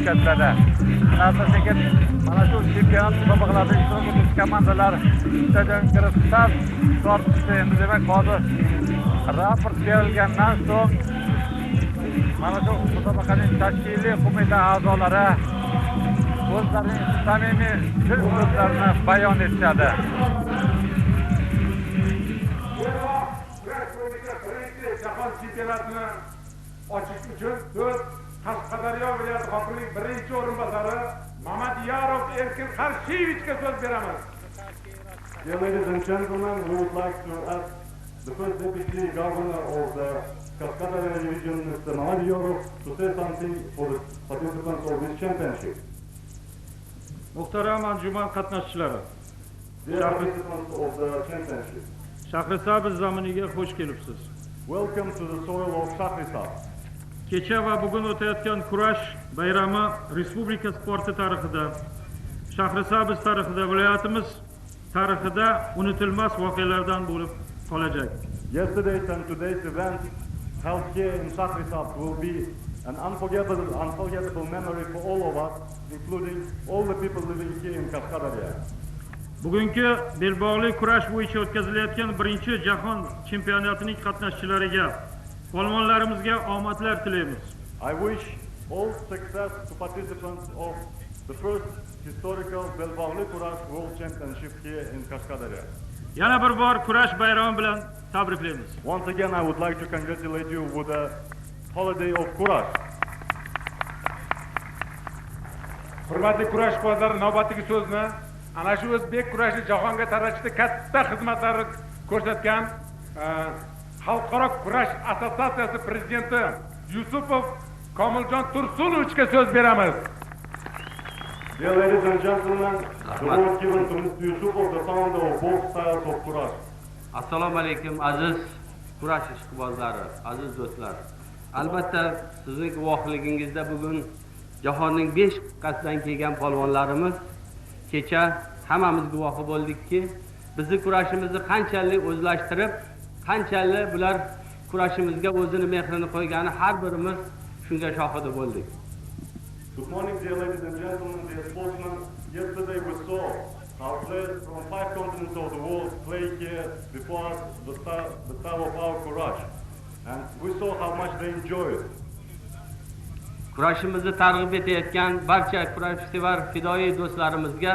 o'tkaziladi. Asta-sekin mana shu chempionat musobaqalarida ishtirok etuvchi komandalar stadion kirishdan tortishdi. Endi demak hozir raport berilgandan so'ng mana shu musobaqaning tashkiliy qo'mita a'zolari o'zlarining samimiy so'zlarini bayon etishadi. Jahon chempionatini ochish uchun so'z Qashqadaryo viloyati hokimining birinchi o'rinbosari Mamadiyarov Erkin Qarshiyevichga so'z beramiz. Dear ladies and gentlemen, we would like to ask the first deputy governor of the Qashqadaryo region, Mr. Mamadiyarov, to say something for the participants of this championship. Muhtaram anjuman qatnashchilari, Dear participants of the championship, Shahrisabz zaminiga xush kelibsiz. welcome to the soil of Shahrisabz. Kecha va bugun o'tayotgan kurash bayrami respublika sporti tarixida, Shahrisabz tarixida, viloyatimiz tarixida unutilmas voqealardan bo'lib qolajak. Yesterday's and today's event held here in Shahrisabz will be an unforgettable memory for all of us, including all the people living here in Qashqadaryo. Bugungi belbog'li kurash bo'yicha o'tkazilayotgan birinchi jahon chempionatining qatnashchilariga, polvonlarimizga omadlar tilaymiz. I wish all success to participants of the first historical Belbog'li Kurash World Championship here in Qashqadaryo. Yana bir bor kurash bayrami bilan tabriklaymiz. Once again, I would like to congratulate you with the holiday of Kurash. Hurmatli kurashbozlar, navbatdagi so'zni ana shu o'zbek kurashi jahonga tarqatishda katta xizmatlar ko'rsatgan Xalqaro kurash assotsiatsiyasi prezidenti Yusupov Komiljon Tursunovichga so'z beramiz. Dear ladies and gentlemen, the word given to Mr. Yusupov, the founder of both styles of Kurash. Assalomu alaykum aziz kurash ishqibozlari, aziz do'stlar. Albatta sizning guvohligingizda bugun jahonning 5 qit'asidan kelgan polvonlarimiz kecha hammamiz guvohi bo'ldikki, bizni kurashimizni qanchalik o'zlashtirib, qanchalik bular kurashimizga o'zini mehrini qo'ygani har birimiz shunga shohidi bo'ldik. Good morning, dear ladies and gentlemen, dear sportsmen. Yesterday we saw how players from 5 continents of the world play here before us the style of our Kurash. And we saw how much they enjoy it. Kurashimizni targ'ib etayotgan barcha kurashsevar fidoyi do'stlarimizga,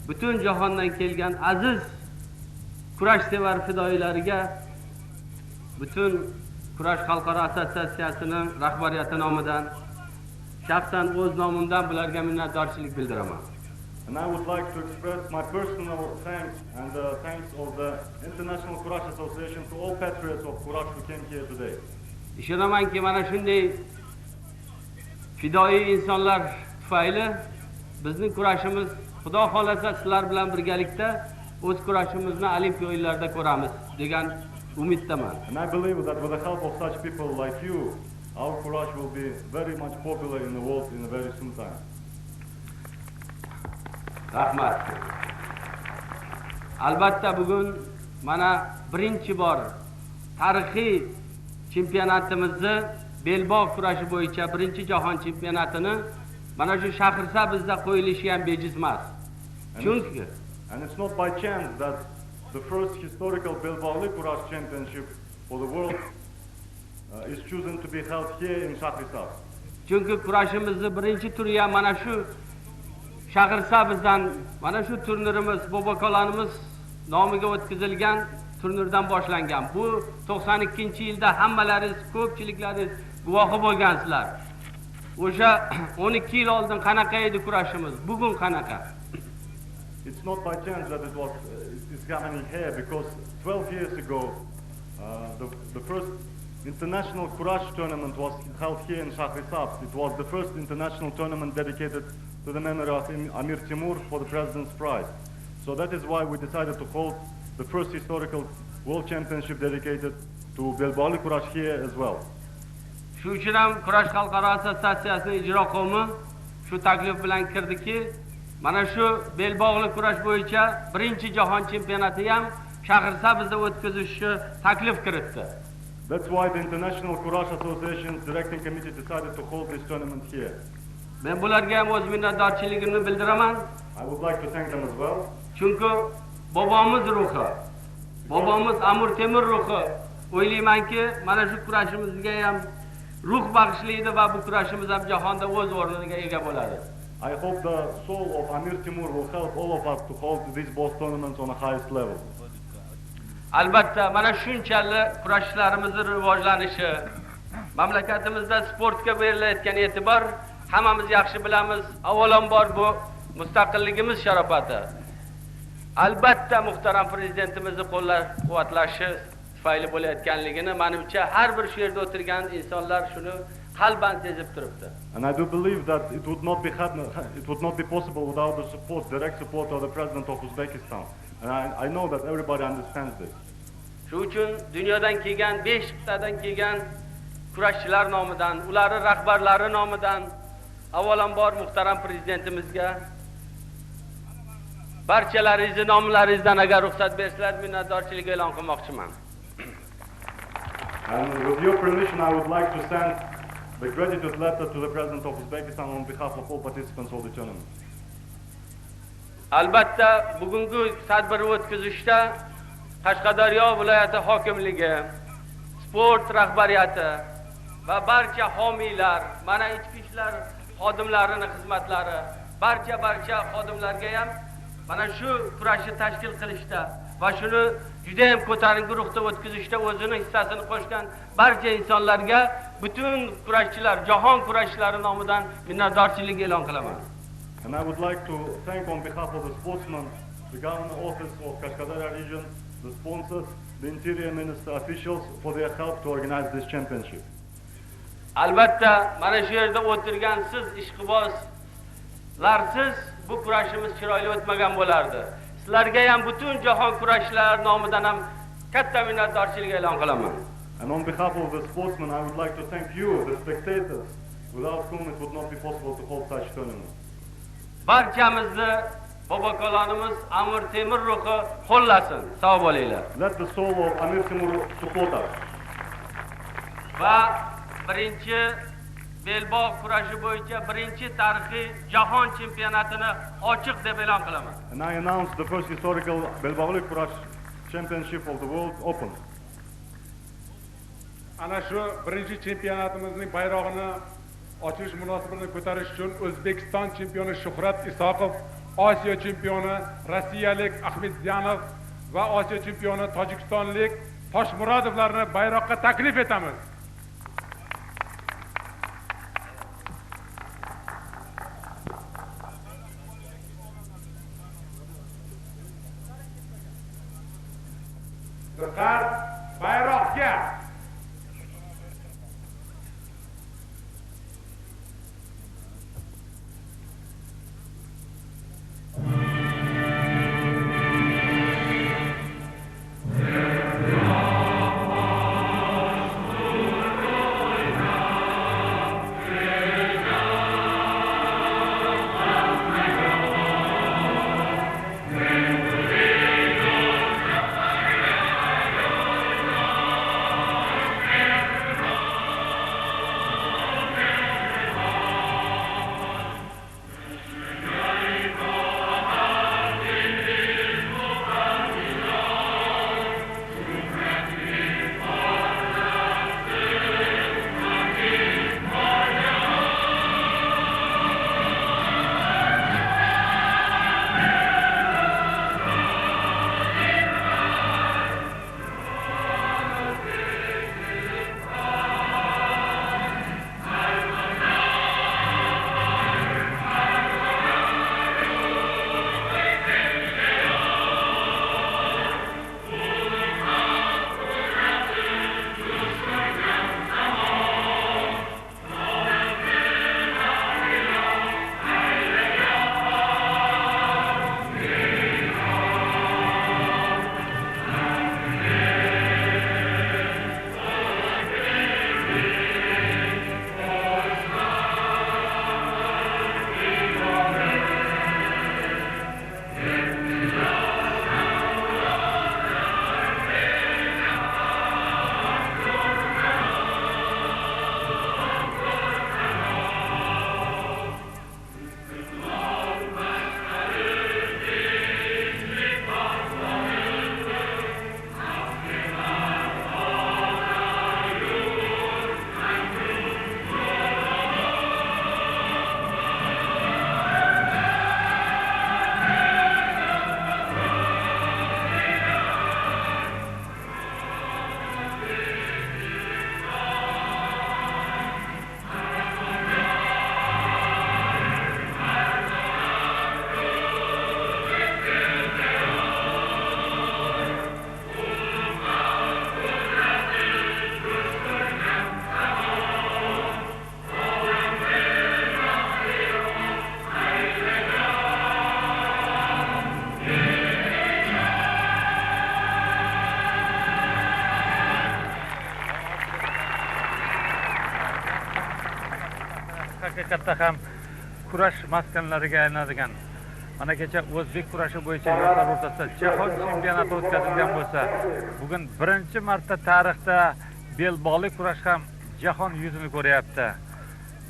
butun jahondan kelgan aziz kurashsevar fidoyilariga, butun kurash xalqaro assotsiatsiyasining rahbariyati nomidan, shaxsan o'z nomimdan bularga minnatdorchilik bildiraman. And I would like to express my personal thanks and the thanks of the International Kurash Association to all patriots of Kurash who came here today. Ishonamanki mana shunday fidoyi insonlar tufayli bizning kurashimiz Xudo xolasa sizlar bilan birgalikda o'z kurashimizni Olimpiya o'yinlarida ko'ramiz degan umiddaman. And I believe that with the help of such people like you, our Kurash will be very much popular in the world in a very soon time. Rahmat. Albatta bugun mana birinchi bor tarixiy chempionatimizni belbog' kurashi bo'yicha birinchi jahon chempionatini mana shu Shahrisabzda qo'yilishi ham bejiz emas. Chunki and it's not by chance that the first historical Belbog'li Kurash championship for the world is chosen to be held here in Shahrisabz. Chunki kurashimizni birinchi turi ham mana shu Shahrisabzdan, mana shu turnirimiz bobokalarimiz nomiga o'tkazilgan turnirdan boshlangan. Bu 92-yilda hammalaringiz, ko'pchiliklaringiz guvohi bo'lgansizlar. O'sha 12 yil oldin qanaqa edi kurashimiz, bugun qanaqa? It's not by chance that it's happening here, because 12 years ago the first international Kurash tournament was held here in Shahrisabz. It was the first international tournament dedicated to the memory of Amir Timur for the President's Prize. So that is why we decided to hold the first historical World Championship dedicated to Belbog'li Kurash here as well. Shu uchun ham Kurash xalqaro assotsiatsiyasining ijro qo'mi shu taklif bilan kirdiki, mana shu belbog'li kurash bo'yicha birinchi jahon chempionati ham Shahrisabzda o'tkazishni taklif kiritdi. That's why the International Kurash Association's directing committee decided to hold this tournament here. Men bularga ham o'z minnatdorchiligimni bildiraman. I would like to thank them as well. Chunki bobomiz ruhi, bobomiz Amir Temur ruhi o'ylaymanki, mana shu kurashimizga ham ruh bag'ishlaydi va bu kurashimiz ham jahonda o'z o'rniga ega bo'ladi. I hope the soul of Amir Temur will help all of us to hold these both tournaments on the highest level. Albatta, mana shunchalik kurashlarimizni rivojlanishi, mamlakatimizda sportga berilayotgan e'tibor hammamiz yaxshi bilamiz. Avvalambor bu mustaqilligimiz sharofati. Albatta muhtaram prezidentimizni qo'llab-quvvatlashi tufayli bo'layotganligini menimcha har bir shu yerda o'tirgan insonlar shuni qalban sezib turibdi. And I do believe that it would not be possible without the support, direct support of the president of Uzbekistan. And I know that everybody understands this. Shu uchun dunyodan kelgan 5 qit'adan kelgan kurashchilar nomidan, ularning rahbarlari nomidan avvalambor muhtaram prezidentimizga barchalaringizni nomlaringizdan agar ruxsat bersalar minnatdorchilik e'lon qilmoqchiman. And with your permission, I would like to send the gratitude letter to the president of Uzbekistan on behalf of all participants of the tournament. Albatta bugungi tadbirni o'tkazishda Qashqadaryo viloyati hokimligi, sport rahbariyati va barcha homiylar, mana ichki ishlar xodimlarining xizmatlari, barcha xodimlarga ham mana shu kurashni tashkil qilishda va shuni juda ham ko'tarinki ruhda o'tkazishda o'zining hissasini qo'shgan barcha insonlarga, butun kurashchilar, jahon kurashchilari nomidan minnatdorchilik e'lon qilaman. And I would like to thank on behalf of the sportsmen, the government office of Kashkadarya region, the sponsors, the interior minister officials for their help to organize this championship. Albatta, mana shu yerda o'tirgan siz ishqibozlarsiz bu kurashimiz chiroyli o'tmagan bo'lardi. Sizlarga ham butun jahon kurashchilari nomidan ham katta minnatdorchilik e'lon qilaman. And on behalf of the sportsmen, I would like to thank you, the spectators, without whom it would not be possible to hold such tournaments. Barchamizni bobokalonimiz Amir Temur ruhi qo'llasin. Sog' bo'linglar. Let the soul of Amir Temur support us. Va birinchi belbog' kurashi bo'yicha birinchi tarixiy jahon chempionatini ochiq deb e'lon qilaman. And I announce the first historical belbog'lik kurash championship of the world open. Ana shu birinchi chempionatimizning bayrog'ini ochish munosabatini ko'tarish uchun O'zbekiston chempioni Shuhrat Isoqov, Osiyo chempioni rossiyalik Ahmedjanov va Osiyo chempioni tojikistonlik Toshmurodovlarni bayroqqa taklif etamiz. Diqqat, bayroqga! haqiqatda ham kurash maskanlariga aylanadigan. Mana kecha o'zbek kurashi bo'yicha yoshlar o'rtasida jahon chempionati o'tkazilgan bo'lsa, bugun birinchi marta tarixda belbog'li kurash ham jahon yuzini ko'ryapti.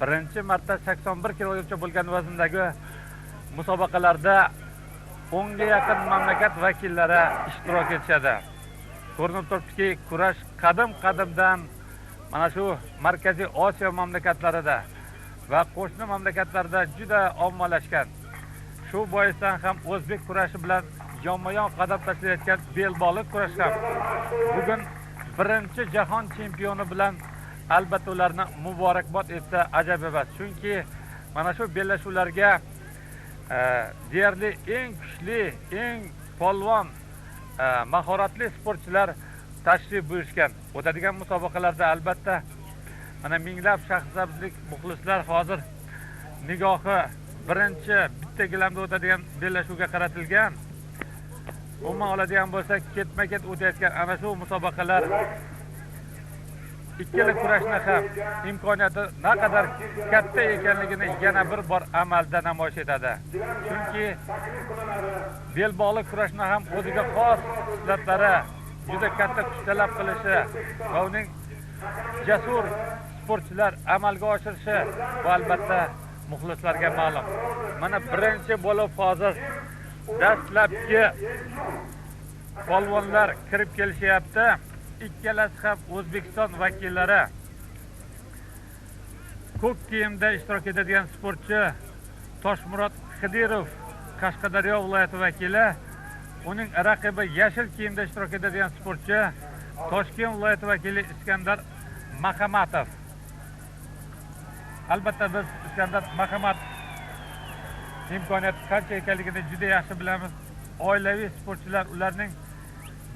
Birinchi marta 81 kilogacha bo'lgan vazndagi musobaqalarda 10 ga yaqin mamlakat vakillari ishtirok etishadi. Ko'rinib turibdiki, kurash qadim-qadimdan mana shu Markaziy Osiyo mamlakatlarida va qo'shni mamlakatlarda juda ommalashgan. Shu boisdan ham o'zbek kurashi bilan yonma-yon qadam tashlayotgan belbog'li kurash ham bugun birinchi jahon chempioni bilan albatta ularni muborakbod etsa ajab emas. Chunki mana shu bellashuvlarga deyarli eng kuchli, eng polvon, mahoratli sportchilar tashrif buyurishgan. O'tadigan musobaqalarda albatta mana minglab shahrisabzlik muxlislar hozir nigohi birinchi bitta gilamda o'tadigan bellashuvga qaratilgan. Umuman oladigan bo'lsak, ketma-ket o'tayotgan ana shu musobaqalar ikkala kurashni ham imkoniyati naqadar katta ekanligini yana bir bor amalda namoyish etadi. Chunki belbog'li kurashni ham o'ziga xos xususiyatlari, juda katta kuch talab qilishi va uning jasur sportchilar amalga oshirishi bu albatta muxlislarga ma'lum. Mana birinchi bo'lib hozir dastlabki polvonlar kirib kelishyapti. Ikkalasi ham O'zbekiston vakillari. Ko'k kiyimda ishtirok etadigan sportchi Toshmurod Xidirov, Qashqadaryo viloyati vakili. Uning raqibi yashil kiyimda ishtirok etadigan sportchi Toshkent viloyati vakili Iskandar Mahamatov. Albatta biz Iskandar Mahamatov imkoniyati qancha ekanligini juda yaxshi bilamiz. Oilaviy sportchilar, ularning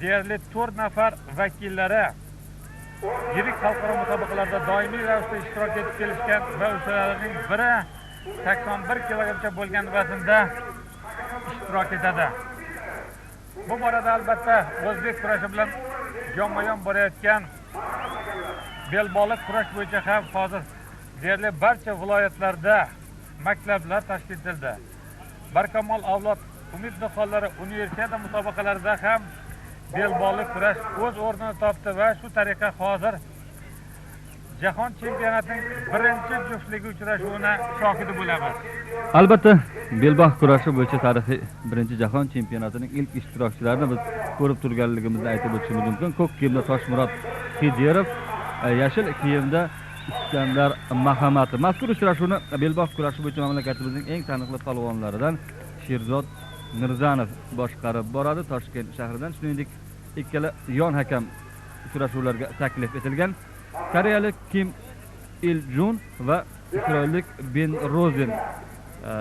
deyarli 4 nafar vakillari yirik xalqaro musobaqalarda doimiy ravishda ishtirok etib kelishgan va o'shalarning biri 81 kilogacha bo'lgan vaznda ishtirok etadi. Bu borada albatta o'zbek kurashi bilan yonma-yon borayotgan belbog'li kurash bo'yicha ham hozir deyarli barcha viloyatlarda maktablar tashkil etildi. Barkamol avlod umid nihollari universiada musobaqalarida ham belbog'li kurash o'z o'rnini topdi va shu tariqa hozir jahon chempionatining birinchi juftligi uchrashuvini shohidi bo'lamiz. Albatta, belbog' kurashi bo'yicha tarixiy birinchi jahon chempionatining ilk ishtirokchilarini biz ko'rib turganligimizni aytib o'tishimiz mumkin. Ko'k kiyimda Toshmurod Xidirov, yashil kiyimda Iskandar Mahamatov. Mazkur uchrashuvni belbog' kurashi bo'yicha mamlakatimizning eng taniqli polvonlaridan Sherzod Mirzanov boshqarib boradi. Toshkent shahridan, shuningdek, ikkala yon hakam uchrashuvlarga taklif etilgan. Koreyalik Kim Il Jun va isroillik Ben Rozen.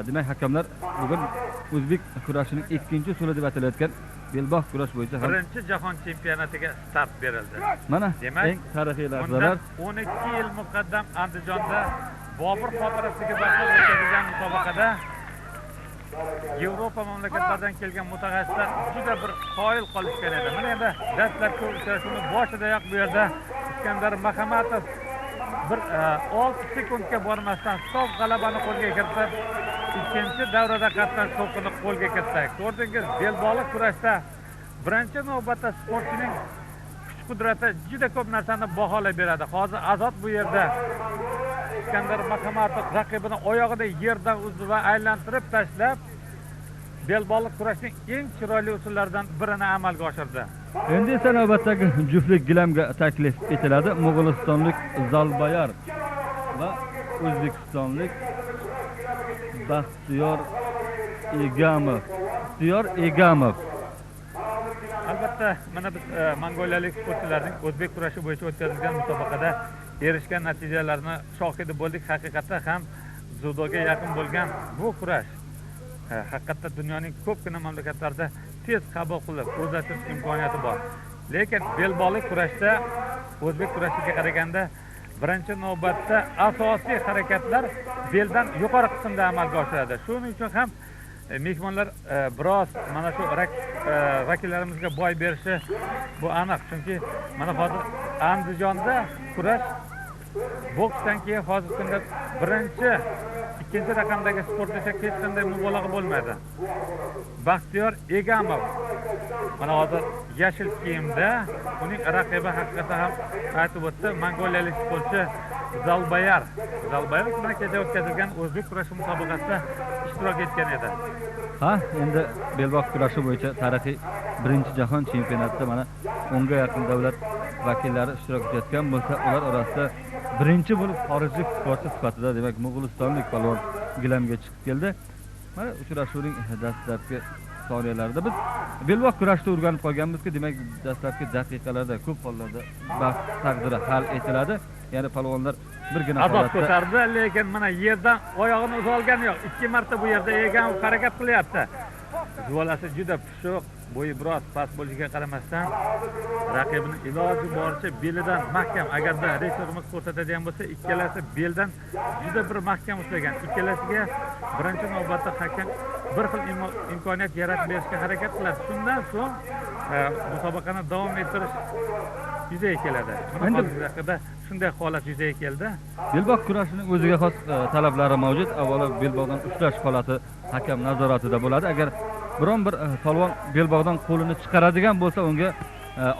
Demak, hakamlar bugun o'zbek kurashining ikkinchi usuli deb atalayotgan belbog' kurash bo'yicha ham birinchi jahon chempionatiga start berildi. Mana demak, eng tarixiy lahzalar. 12 yil muqaddam Andijonda Bobur xotirasiga bag'ishlab o'tkazilgan musobaqada Yevropa mamlakatlaridan kelgan mutaxassislar juda bir qoyil qolishgan edi. Mana endi dastlabki uchrashuvning boshidayoq bu yerda Iskandar Mahamatov bir 6 sekundga bormasdan sof g'alabani qo'lga kiritib, ikkinchi davrada qatnash huquqini qo'lga kiritdi. Ko'rdingiz, belbog'li kurashda birinchi navbatda sportchining kuch-qudrati juda ko'p narsani baholab beradi. Hozir Azod bu yerda Iskandar Mahamatov raqibini oyog'ida yerdan uzdi va aylantirib tashlab belbog'li kurashning eng chiroyli usullaridan birini amalga oshirdi. Endi esa navbatdagi juftlik gilamga taklif etiladi. Mo'g'ulistonlik Zalbayar va o'zbekistonlik Baxtiyor Egamov. Albatta, mana biz mongoliyalik sportchilarning o'zbek kurashi bo'yicha o'tkazilgan musobaqada erishgan natijalarini shohidi bo'ldik. Haqiqatda ham zudoga yaqin bo'lgan bu kurash haqiqatda dunyoning ko'pgina mamlakatlarida tez qabul qilib o'zlashtirish imkoniyati bor. Lekin belbog'li kurashda o'zbek kurashiga qaraganda birinchi navbatda asosiy harakatlar beldan yuqori qismda amalga oshiriladi. Shuning uchun ham mehmonlar biroz mana shu vakillarimizga boy berishi bu aniq. Chunki mana hozir Andijonda kurash boksdan keyin hozirgi kunda birinchi, ikkinchi raqamdagi sportda hech qanday mubolag'a bo'lmaydi. Baxtiyor Egamov mana hozir yashil kiyimda, uning raqibi haqida ham aytib o'tdi. Mongoliyalik sportchi Zalbayar mana kecha o'tkazilgan o'zbek kurashi musobaqasida ishtirok etgan edi. Ha, endi belbog' kurashi bo'yicha tarixiy birinchi jahon chempionatida mana 10 ga yaqin davlat vakillari ishtirok etayotgan bo'lsa, ular orasida birinchi bo'lib xorijlik sportchi sifatida, demak, mo'g'ulistonlik palvon gilamga chiqib keldi. Mana uchrashuvning dastlabki soniyalarida biz belbog' kurashda o'rganib qolganmizki, demak, dastlabki daqiqalarda ko'p hollarda baxt taqdiri hal etiladi. Ya'ni palvonlar birgina azob ko'tardi, lekin mana yerdan oyog'ini o'zi olgani yo'q. 2 marta bu yerda Egamov harakat qilyapti. Juvonasi juda pishiq, bo'yi biroz past bo'lishiga qaramasdan raqibini iloji boricha belidan mahkam, agarda reysimiz ko'rsatadigan bo'lsa, ikkalasi beldan juda bir mahkam ushlagan. Ikkalasiga birinchi navbatda hakam bir xil imkoniyat yaratib berishga harakat qiladi. Shundan so'ng musobaqani davom ettirish yuzaga keladi. Mana hozirda shunday holat yuzaga keldi. Belbog' kurashining o'ziga xos talablari mavjud. Avvalo belbog'dan ushlash holati hakam nazoratida bo'ladi. Agar biron bir palvon belbog'dan qo'lini chiqaradigan bo'lsa, unga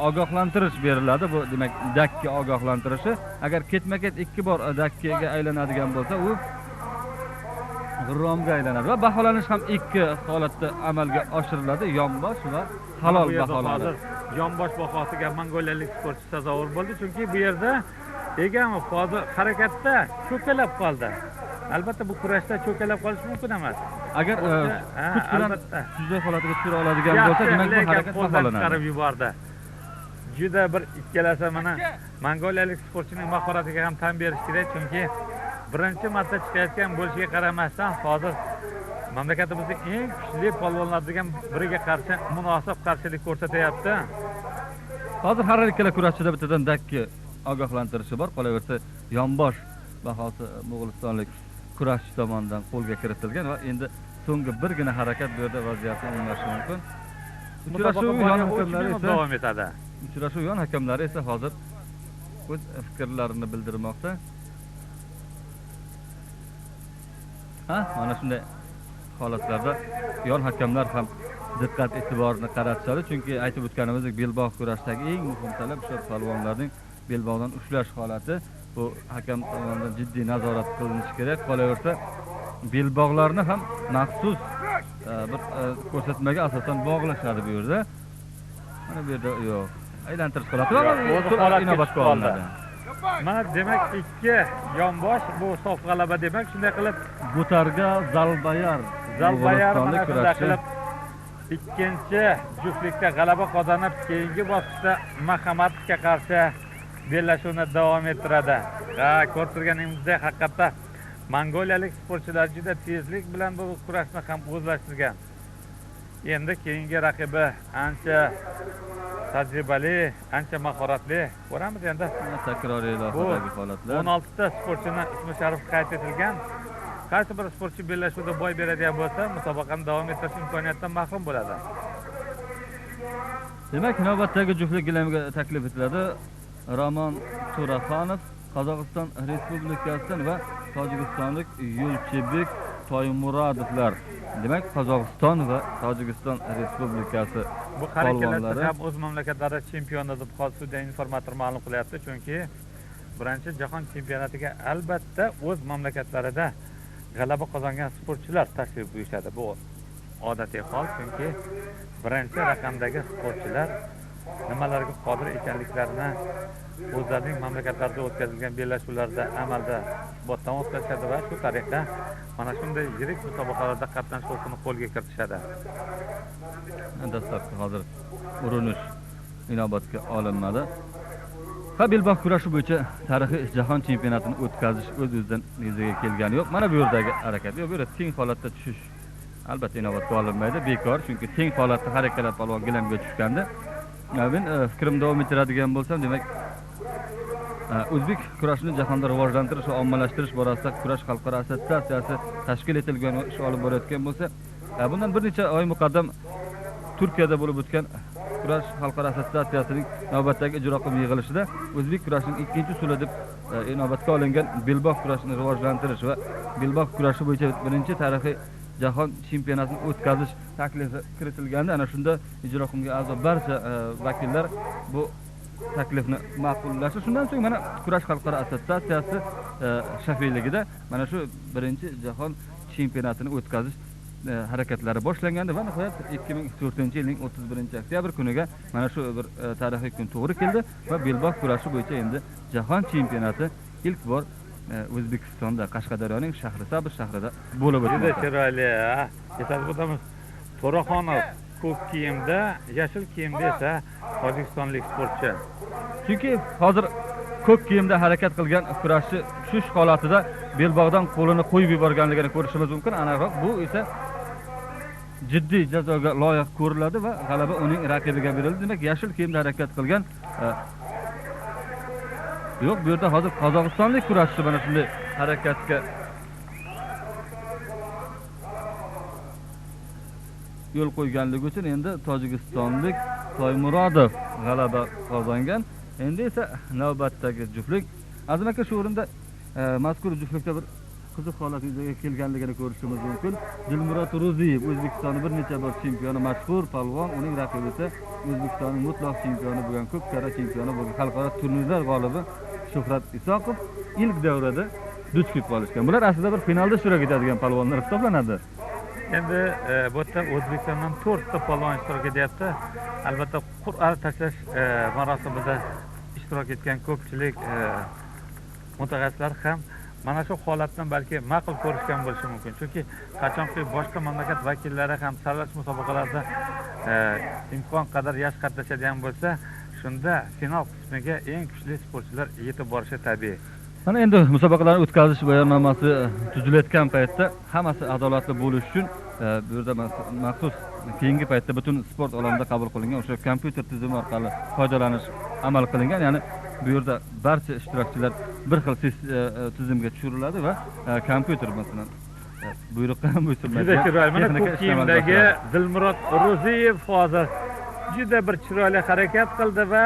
ogohlantirish beriladi. Bu demak dakka ogohlantirishi. Agar ketma-ket 2 bor dakkaga aylanadigan bo'lsa, u g'irromga aylanadi va baholanish ham 2 holatda amalga oshiriladi: yonbosh va halol baholanadi. Yonbosh bahosiga mongoliyalik sportchi sazovor bo'ldi, chunki bu yerda Egamov hozir harakatda cho'kalab qoldi. Albatta bu kurashda cho'kalab qolish mumkin emas. Agar kuch bilan shunday holatiga tushira oladigan bo'lsa, demak bu harakat baholanadi. Chiqarib yubordi. Juda bir ikkalasi mana mongoliyalik sportchining mahoratiga ham tan berish kerak, chunki birinchi marta chiqayotgan bo'lishiga qaramasdan hozir mamlakatimizning eng kuchli polvonlaridan biriga qarshi munosib qarshilik ko'rsatyapti. Hozir har ikkala kurashchida bittadan dakki ogohlantirishi bor. Qolaversa, yonbosh bahosi mo'g'ulistonlik kurashchi tomonidan qo'lga kiritilgan va endi so'nggi birgina harakat bu yerda vaziyatni o'nglashi mumkin. Uchrashuv yon hakamlari esa davom etadi. Uchrashuv yon hakamlari esa hozir o'z fikrlarini bildirmoqda. Mana shunday holatlarda yon hakamlar ham diqqat e'tiborini qaratishadi, chunki aytib o'tganimizdek, belbog' kurashdagi eng muhim talab o'sha palvonlarning belbog'dan ushlash holati. Bu hakam tomonidan jiddiy nazorat qilinishi kerak. Qolaversa, belbog'larni ham maxsus bir ko'rsatmaga asosan bog'lashadi bu yerda. Mana bu yerda yo'q. Aylantirish holati va o'zi inobatga olinadi. Mana demak 2 yonbosh bu sof g'alaba demak, shunday qilib Butarga Zalbayar mana shunday qilib ikkinchi juftlikda g'alaba qozonib, keyingi bosqichda Mahamadovga qarshi bellashuvni davom ettiradi. Ko'rib turganingizdek, haqiqatda mongoliyalik sportchilar juda tezlik bilan bu kurashni ham o'zlashtirgan. Endi keyingi raqibi ancha tajribali, ancha mahoratli. Ko'ramiz endi takroriy loyihadagi holatlar. 16 ta sportchini ismi sharif qayd etilgan. Qaysi bir sportchi bellashuvda boy beradigan bo'lsa, musobaqani davom ettirish imkoniyatidan mahrum bo'ladi. Demak, navbatdagi juftlik gilamga taklif etiladi. Roman Turaxonov Qozog'iston Respublikasidan va tojikistonlik Yo'lchebek Toymuradovlar. Demak, Qozog'iston va Tojikiston Respublikasi bu harakatlarda ham o'z mamlakatlari chempioni deb hozirda informator ma'lum qilyapti, chunki birinchi jahon chempionatiga albatta o'z mamlakatlarida g'alaba qozongan sportchilar tashrif buyurishadi. Bu odatiy hol, chunki birinchi raqamdagi sportchilar nimalarga qodir ekanliklarini o'zlarining mamlakatlarida o'tkazilgan bellashuvlarda amalda isbotdan o'tkazishadi va shu tariqa mana shunday yirik musobaqalarda qatnashish huquqini qo'lga kiritishadi. Dastlabki hozir urinish inobatga olinmadi. Belbog' kurashi bo'yicha tarixiy jahon chempionatini o'tkazish o'z-o'zidan yuzaga kelgani yo'q. Mana bu yerdagi harakat, bu yerda teng holatda tushish albatta inobatga olinmaydi, bekor, chunki teng holatda har ikkala palvon gilamga tushganda. Men fikrimni davom ettiradigan bo'lsam, demak, o'zbek kurashini jahonda rivojlantirish va ommalashtirish borasida kurash xalqaro assotsiatsiyasi tashkil etilgan va ish olib borayotgan bo'lsa, bundan bir necha oy muqaddam Turkiyada bo'lib o'tgan kurash xalqaro assotsiatsiyasining navbatdagi ijro qilgan yig'ilishida o'zbek kurashining ikkinchi usuli deb inobatga olingan belbog' kurashini rivojlantirish va belbog' kurashi bo'yicha birinchi tarixiy jahon chempionatini o'tkazish taklifi kiritilgandi. Ana shunda ijro qilgan a'zo barcha vakillar bu taklifni ma'qullashdi. Shundan so'ng mana kurash xalqaro assotsiatsiyasi shafeligida mana shu birinchi jahon chempionatini o'tkazish harakatlari boshlangandi va nihoyat 2004-yilning 31-oktyabr kuniga mana shu bir tarixiy kun to'g'ri keldi va belbog' kurashi bo'yicha endi jahon chempionati ilk bor O'zbekistonda Qashqadaryoning Shahrisabz shahrida bo'lib o'tdi. Juda chiroyli. Eslatib o'tamiz. To'raxonov ko'k kiyimda, yashil kiyimda esa tojikistonlik sportchi. Chunki hozir ko'k kiyimda harakat qilgan kurashchi tushish holatida belbog'dan qo'lini qo'yib yuborganligini ko'rishimiz mumkin. Aniqroq bu esa jiddiy jazoga loyiq ko'riladi va g'alaba uning raqibiga berildi. Demak, yashil kiyimda harakat qilgan yo'q, bu yerda hozir qozog'istonlik kurashchi mana shunday harakatga yo'l qo'yganligi uchun endi tojikistonlik Toymurodov g'alaba qozongan. Endi esa navbatdagi juftlik. Azim aka, shu o'rinda mazkur juftlikda bir qiziq holat yuzaga kelganligini ko'rishimiz mumkin. Dilmurod Ro'ziyev, O'zbekistonning bir necha bor chempioni, mashhur palvon, uning raqibi esa O'zbekistonning mutlaq chempioni bo'lgan, ko'p karra chempioni bo'lgan, xalqaro turnirlar g'olibi Shuhrat Isoqov ilk davrada duch kelib qolishgan. Bular aslida bir finalda ishtirok etadigan palvonlar hisoblanadi. Endi bu yerda O'zbekistondan 4 ta palvon ishtirok etyapti. Albatta qur'a tashlash marosimida ishtirok etgan ko'pchilik mutaxassislar ham mana shu holatni balki ma'qul ko'rishgan bo'lishi mumkin. Chunki qachonki boshqa mamlakat vakillari ham saralash musobaqalarida imkon qadar yaxshi qatnashadigan bo'lsa, shunda final qismiga eng kuchli sportchilar yetib borishi tabiiy. Mana endi musobaqalarni o'tkazish bayonnomasi tuzilayotgan paytda hammasi adolatli bo'lishi uchun bu yerda maxsus keyingi paytda butun sport olamida qabul qilingan o'sha kompyuter tizimi orqali foydalanish amal qilingan. Ya'ni bu yerda barcha ishtirokchilar bir xil tizimga tushiriladi va kompyuter masalan buyruqqa ham bo'ysunmaydi. Juda chiroyli. Mana ko'k kiyimdagi Dilmurod Ro'ziyev hozir juda bir chiroyli harakat qildi va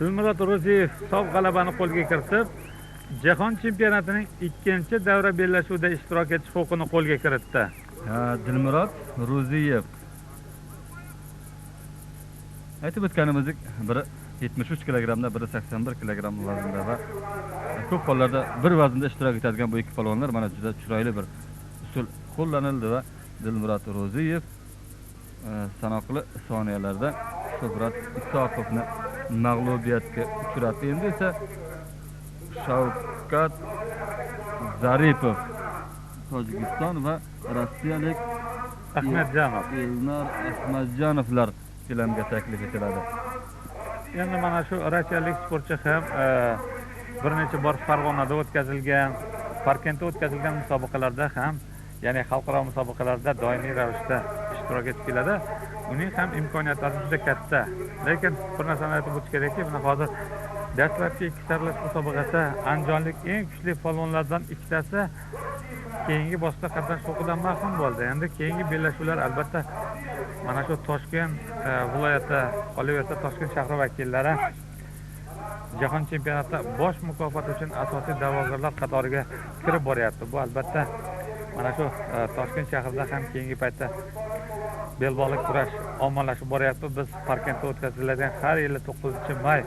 Dilmurod Ro'ziyev sof g'alabani qo'lga kiritib, jahon chempionatining ikkinchi davra bellashuvida ishtirok etish huquqini qo'lga kiritdi. Dilmurod Ro'ziyev aytib o'tganimizdek, biri 73 kilogramda, biri 81 kilogramm vaznda va ko'p hollarda bir vaznda ishtirok etadigan bu ikki palvonlar mana juda chiroyli bir usul qo'llanildi va Dilmurod Ro'ziyev sanoqli soniyalarda Shuhrat Isoqovni mag'lubiyatga uchratdi. Endi esa Shavkat Zaripov Tojikiston va rossiyalik Ahmadjanov, Elnar Ahmadjanovlar ko'lamga taklif etiladi. Endi mana shu rossiyalik sportchi ham bir necha bor Farg'onada o'tkazilgan, Parkentda o'tkazilgan musobaqalarda ham, ya'ni xalqaro musobaqalarda doimiy ravishda ishtirok etib keladi. Uning ham imkoniyatlari juda katta. Lekin bir narsani aytib o'tish kerakki, mana hozir dastlabki ikki saralash musobaqasida andijonlik eng kuchli polvonlardan ikkitasi keyingi bosqichda qatnashish huquqidan mahrum bo'ldi. Endi keyingi bellashuvlar albatta mana shu Toshkent viloyati, qolaversa Toshkent shahri vakillari jahon chempionatida bosh mukofot uchun asosiy da'vogarlar qatoriga kirib boryapti. Bu albatta mana shu Toshkent shahrida ham keyingi paytda belbog'lik kurash ommalashib boryapti. Biz Parkentda o'tkaziladigan har yili 9-may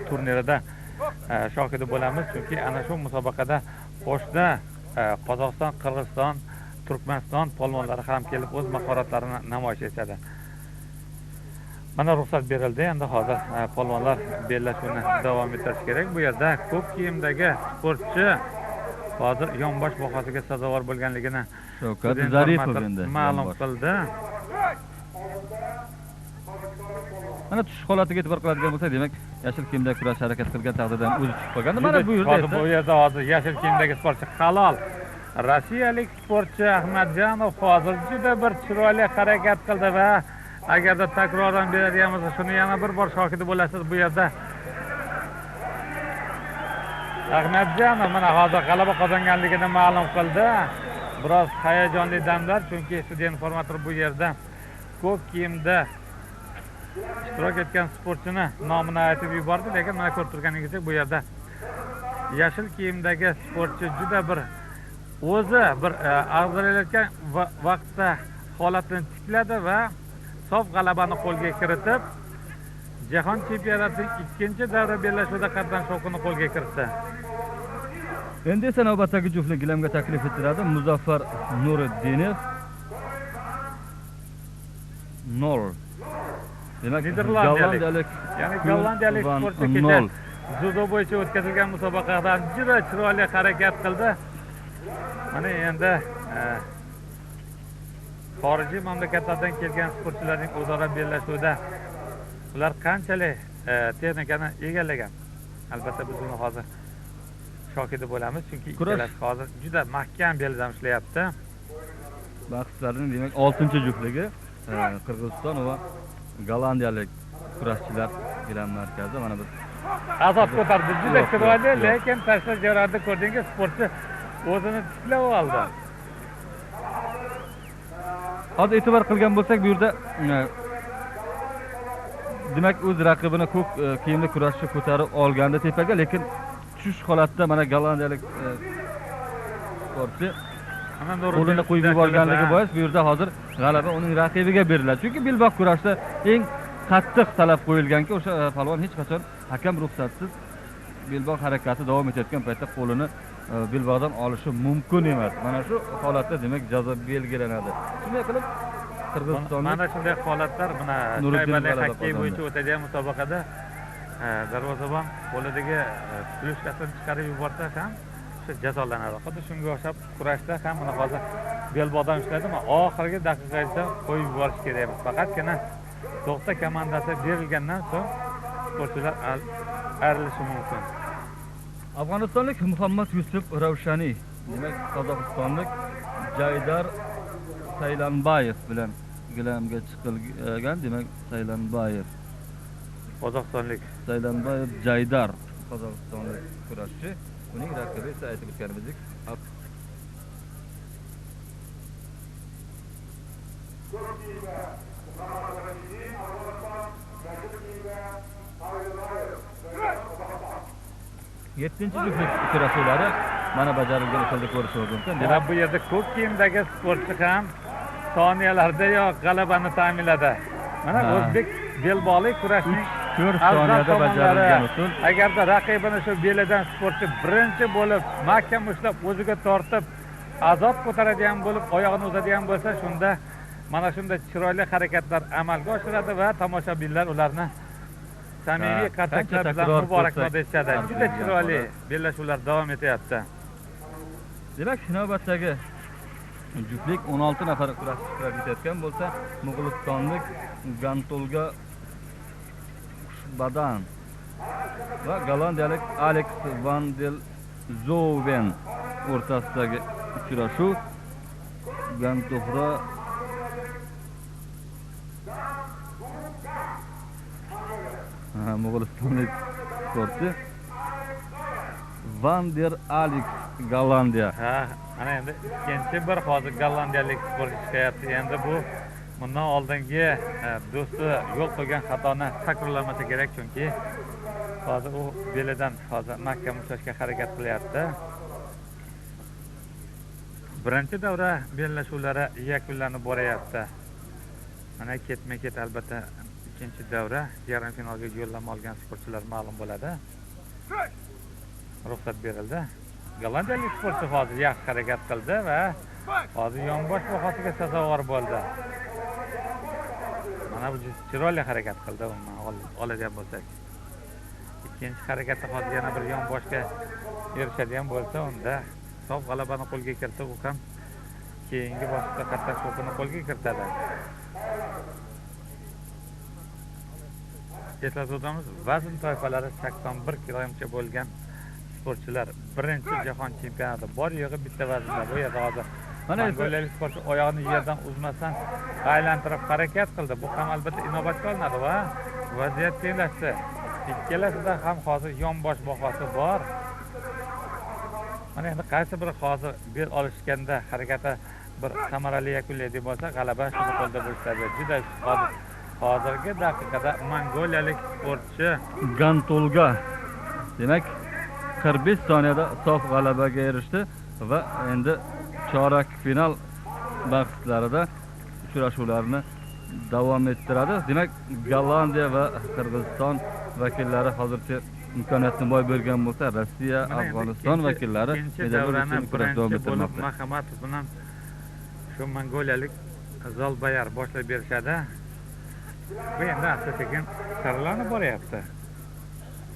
turnirida shohidi bo'lamiz. Chunki ana shu musobaqada qo'shni Qozog'iston, Qirg'iziston, Turkmaniston polvonlari ham kelib o'z mahoratlarini namoyish etadi. Mana ruxsat berildi. Endi hozir polvonlar bellashuvni davom ettirish kerak. Bu yerda ko'k kiyimdagi sportchi hozir yonbosh bahosiga sazovor bo'lganligini Shavkat Zaripov endi ma'lum qildi. Mana tushish holatiga e'tibor qiladigan bo'lsak, demak, yashil kiyimdagi kurash harakat qilgan taqdirda o'zi tushib qolgandi. Mana bu yerda esa bu yerda hozir yashil kiyimdagi sportchi halol rossiyalik sportchi Ahmadjanov hozir juda bir chiroyli harakat qildi va agarda takroran beradigan bo'lsa, shuni yana bir bor shohidi bo'lasiz. Bu yerda Ahmadjanov mana hozir g'alaba qozonganligini ma'lum qildi. biroz hayajonli damlar, chunki studiya informatori bu yerda ko'k kiyimda ishtirok etgan sportchini nomini aytib yubordi, lekin mana ko'rib turganingizdek bu yerda yashil kiyimdagi sportchi juda bir o'zi bir ag'darilayotgan vaqtda holatini tikladi va sof g'alabani qo'lga kiritib, Jahon chempionatining ikkinchi davra bellashuvida qatnashish huquqini qo'lga kiritdi. Endi esa navbatdagi juftlik gilamga taklif etiladi. Muzaffar Nuriddinov 0. Demak, Niderlandiyalik, ya'ni gollandiyalik sportchi kecha dzyudo bo'yicha o'tkazilgan musobaqada juda chiroyli harakat qildi. Mana endi xorijiy mamlakatlardan kelgan sportchilarning o'zaro bellashuvida ular qanchalik texnikani egallagan. Albatta biz buni hozir shokida bo'lamiz, chunki ikkalasi hozir juda mahkam beldan ishlayapti. Bahslarning demak 6-juftligi Qirg'iziston va gollandiyalik kurashchilar gilam markazi. Mana biz azod ko'tardi, juda chiroyli, lekin tashlash jarayonida ko'rdingiz, sportchi o'zini tiklab oldi. Hozir e'tibor qilgan bo'lsak, bu yerda demak o'z raqibini ko'k kiyimli kurashchi ko'tarib olganda tepaga, lekin tushish holatda mana gollandiyalik sportchi qo'lini qo'yib yuborganligi bois bu yerda hozir g'alaba uning raqibiga beriladi. Chunki belbog' kurashda eng qattiq talab qo'yilganki, o'sha palvon hech qachon hakam ruxsatsiz belbog' harakati davom etayotgan paytda qo'lini belbog'dan olishi mumkin emas. Mana shu holatda demak jazo belgilanadi. Shunday qilib Qirg'izistonning mana shunday holatlar mana shaybali xokkey bo'yicha o'tadigan musobaqada darvozabon qo'lidagi plyushkasini chiqarib yuborsa ham jazolanadi. Xuddi shunga o'xshab kurashda ham mana hozir belbog'dan ushladimi, oxirgi daqiqagacha qo'yib yuborish kerak emas. Faqatgina to'xta komandasi berilgandan so'ng sportchilar ayrilishi mumkin. Afg'onistonlik Muhammad Yusuf Ravshaniy, demak Qozog'istonlik Jaydar Saylanbayev bilan gilamga chiqilgan, demak Saylanbayev. Qozog'istonlik Saylanbayev Jaydar qozog'istonlik kurashchi, uning raqibi esa aytib o'tganimizdek yettinchi juftlik uchrashuvlari mana bajarilgan usulda ko'rish mumkin. Demak, bu yerda ko'k kiyimdagi sportchi ham soniyalardayoq g'alabani ta'minladi. Mana o'zbek belbog'li kurashning 4 soniyada bajarilgan usul. Agarda raqibini shu belidan sportchi birinchi bo'lib mahkam ushlab o'ziga tortib azod ko'taradigan bo'lib oyog'ini uzadigan bo'lsa, shunda mana shunday chiroyli harakatlar amalga oshiradi va tomoshabinlar ularni samimiy qarsaklar bilan muborakbod etishadi. Juda chiroyli bellashuvlar davom etyapti. Demak, navbatdagi juftlik 16 nafar kurashchi ishtirok etayotgan bo'lsa, Mo'g'ulistonlik Gantolga Badan va gollandiyalik Alex van der Zoven o'rtasidagi uchrashuv. Gantofra Mo'g'ulistonlik sportchi Van der Alex Gollandiya. Mana endi ikkinchi bir hozir gollandiyalik sportchi chiqyapti. Endi bu bundan oldingi do'sti yo'l qo'ygan xatoni takrorlamasa kerak, chunki hozir u belidan hozir mahkam ushlashga harakat qilyapti. Birinchi davra bellashuvlari yakunlanib boryapti. Mana ketma-ket albatta ikkinchi davra yarim finalga yo'llanma olgan sportchilar ma'lum bo'ladi. Ruxsat berildi. Gollandiyalik sportchi hozir yaxshi harakat qildi va hozir yonbosh bahosiga sazovor bo'ldi. Mana bu chiroyli harakat qildi, uni oladigan bo'lsak. Ikkinchi harakatda hozir yana bir yonboshga erishadigan bo'lsa, unda sof g'alabani qo'lga kiritsa, u ham keyingi bosqichda qatnashish huquqini qo'lga kiritadi. Eslatib o'tamiz, vazn toifalari 81 kilogramcha bo'lgan sportchilar birinchi jahon chempionati bor yo'g'i bitta vaznda. Bu yerda hozir mongoliyalik sportchi oyog'ini yerdan uzmasdan aylantirib harakat qildi. Bu ham albatta inobatga olinadi va vaziyat tenglashdi. Ikkalasida ham hozir yonbosh bahosi bor. Mana endi qaysi biri hozir bel olishganda harakati bir samarali yakunlaydi bo'lsa, g'alaba shu qo'lda bo'ladi. Juda hozirgi daqiqada mongoliyalik sportchi Gantolga demak 45 soniyada sof g'alabaga erishdi va endi chorak final bahslarida uchrashuvlarni davom ettiradi. Demak, Gollandiya va Qirg'iziston vakillari hozircha imkoniyatni boy bergan bo'lsa, Rossiya, Afg'oniston vakillari medallar uchun kurash davom ettirmoqda. Mahamatov bilan shu mongoliyalik Zolbayar boshlab berishadi. Bu endi asta-sekin saralanib boryapti.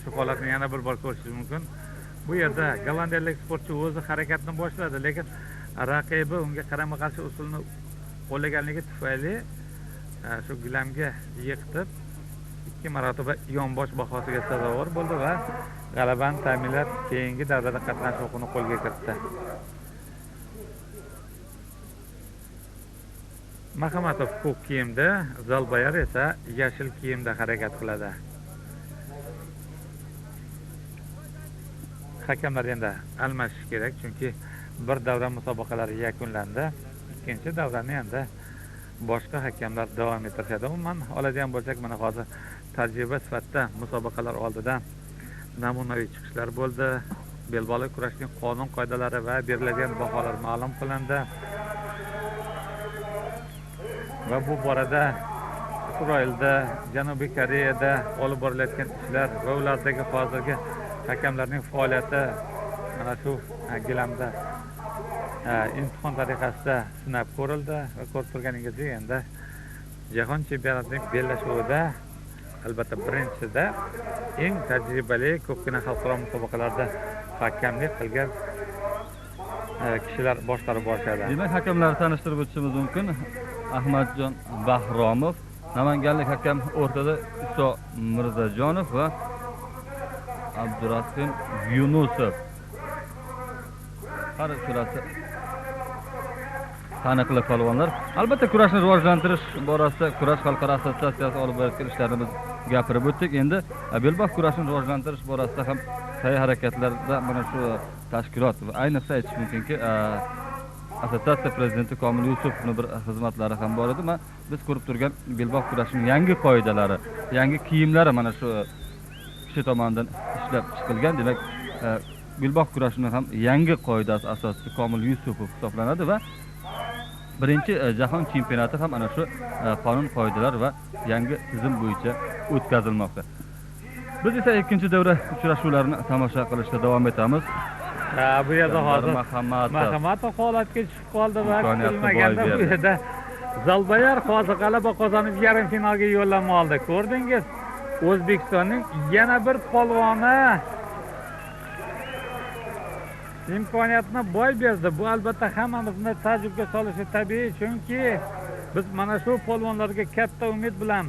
Shu holatni yana bir bor ko'rishingiz mumkin. Bu yerda gollandiyalik sportchi o'zi harakatni boshladi, lekin raqibi unga qarama-qarshi usulni qo'llaganligi tufayli shu gilamga yiqitib 2 marotaba yonbosh bahosiga sazovor bo'ldi va g'alabani ta'minlab keyingi davrada qatnashish huquqini qo'lga kiritdi. Mahamatov ko'k kiyimda, Zolbayar esa yashil kiyimda harakat qiladi. Hakamlar endi almashish kerak, chunki bir davra musobaqalari yakunlandi. Ikkinchi davrani endi boshqa hakamlar davom ettirishadi. Umuman oladigan bo'lsak, mana hozir tajriba sifatida musobaqalar oldidan namunaviy chiqishlar bo'ldi. Belbog'li kurashning qonun qoidalari va beriladigan baholar ma'lum qilindi. Va bu borada Isroilda, Janubiy Koreyada olib borilayotgan ishlar va ulardagi hozirgi hakamlarning faoliyati mana shu gilamda imtihon tariqasida sinab ko'rildi va ko'rib turganingizdek, endi jahon chempionatining bellashuvida albatta birinchisida eng tajribali ko'pgina xalqaro musobaqalarda hakamlik qilgan kishilar boshqarib borishadi. Demak, hakamlarni tanishtirib o'tishimiz mumkin. Ahmadjon Bahromov, namanganlik hakam, o'rtada Iso Mirzajonov va Abdurahim Yunusov. Har ikkalasi taniqli polvonlar. Albatta kurashni rivojlantirish borasida kurash xalqaro assotsiatsiyasi olib borayotgan ishlarni biz gapirib o'tdik. Endi belbog' kurashni rivojlantirish borasida ham sa'y-harakatlarda mana shu tashkilot va ayniqsa aytish mumkinki, assotsiatsiya prezidenti Komil Yusupovning bir xizmatlari ham bor edi. Biz ko'rib turgan belbog' kurashining yangi qoidalari, yangi kiyimlari mana shu kishi tomonidan ishlab chiqilgan. Demak, belbog' kurashining ham yangi qoidasi asoschisi Komil Yusupov hisoblanadi va birinchi jahon chempionati ham ana shu qonun qoidalar va yangi tizim bo'yicha o'tkazilmoqda. Biz esa ikkinchi davra uchrashuvlarini tomosha qilishda davom etamiz. Bu yerda hozir Mahamatov holatga tushib qoldi va kutilmaganda bu yerda Zolbayar hozir g'alaba qozonib yarim finalga yo'llanma oldi. Ko'rdingiz? O'zbekistonning yana bir polvoni imkoniyatni boy berdi. Bu albatta hammamizni ta'jubga solishi tabiiy, chunki biz mana shu polvonlarga katta umid bilan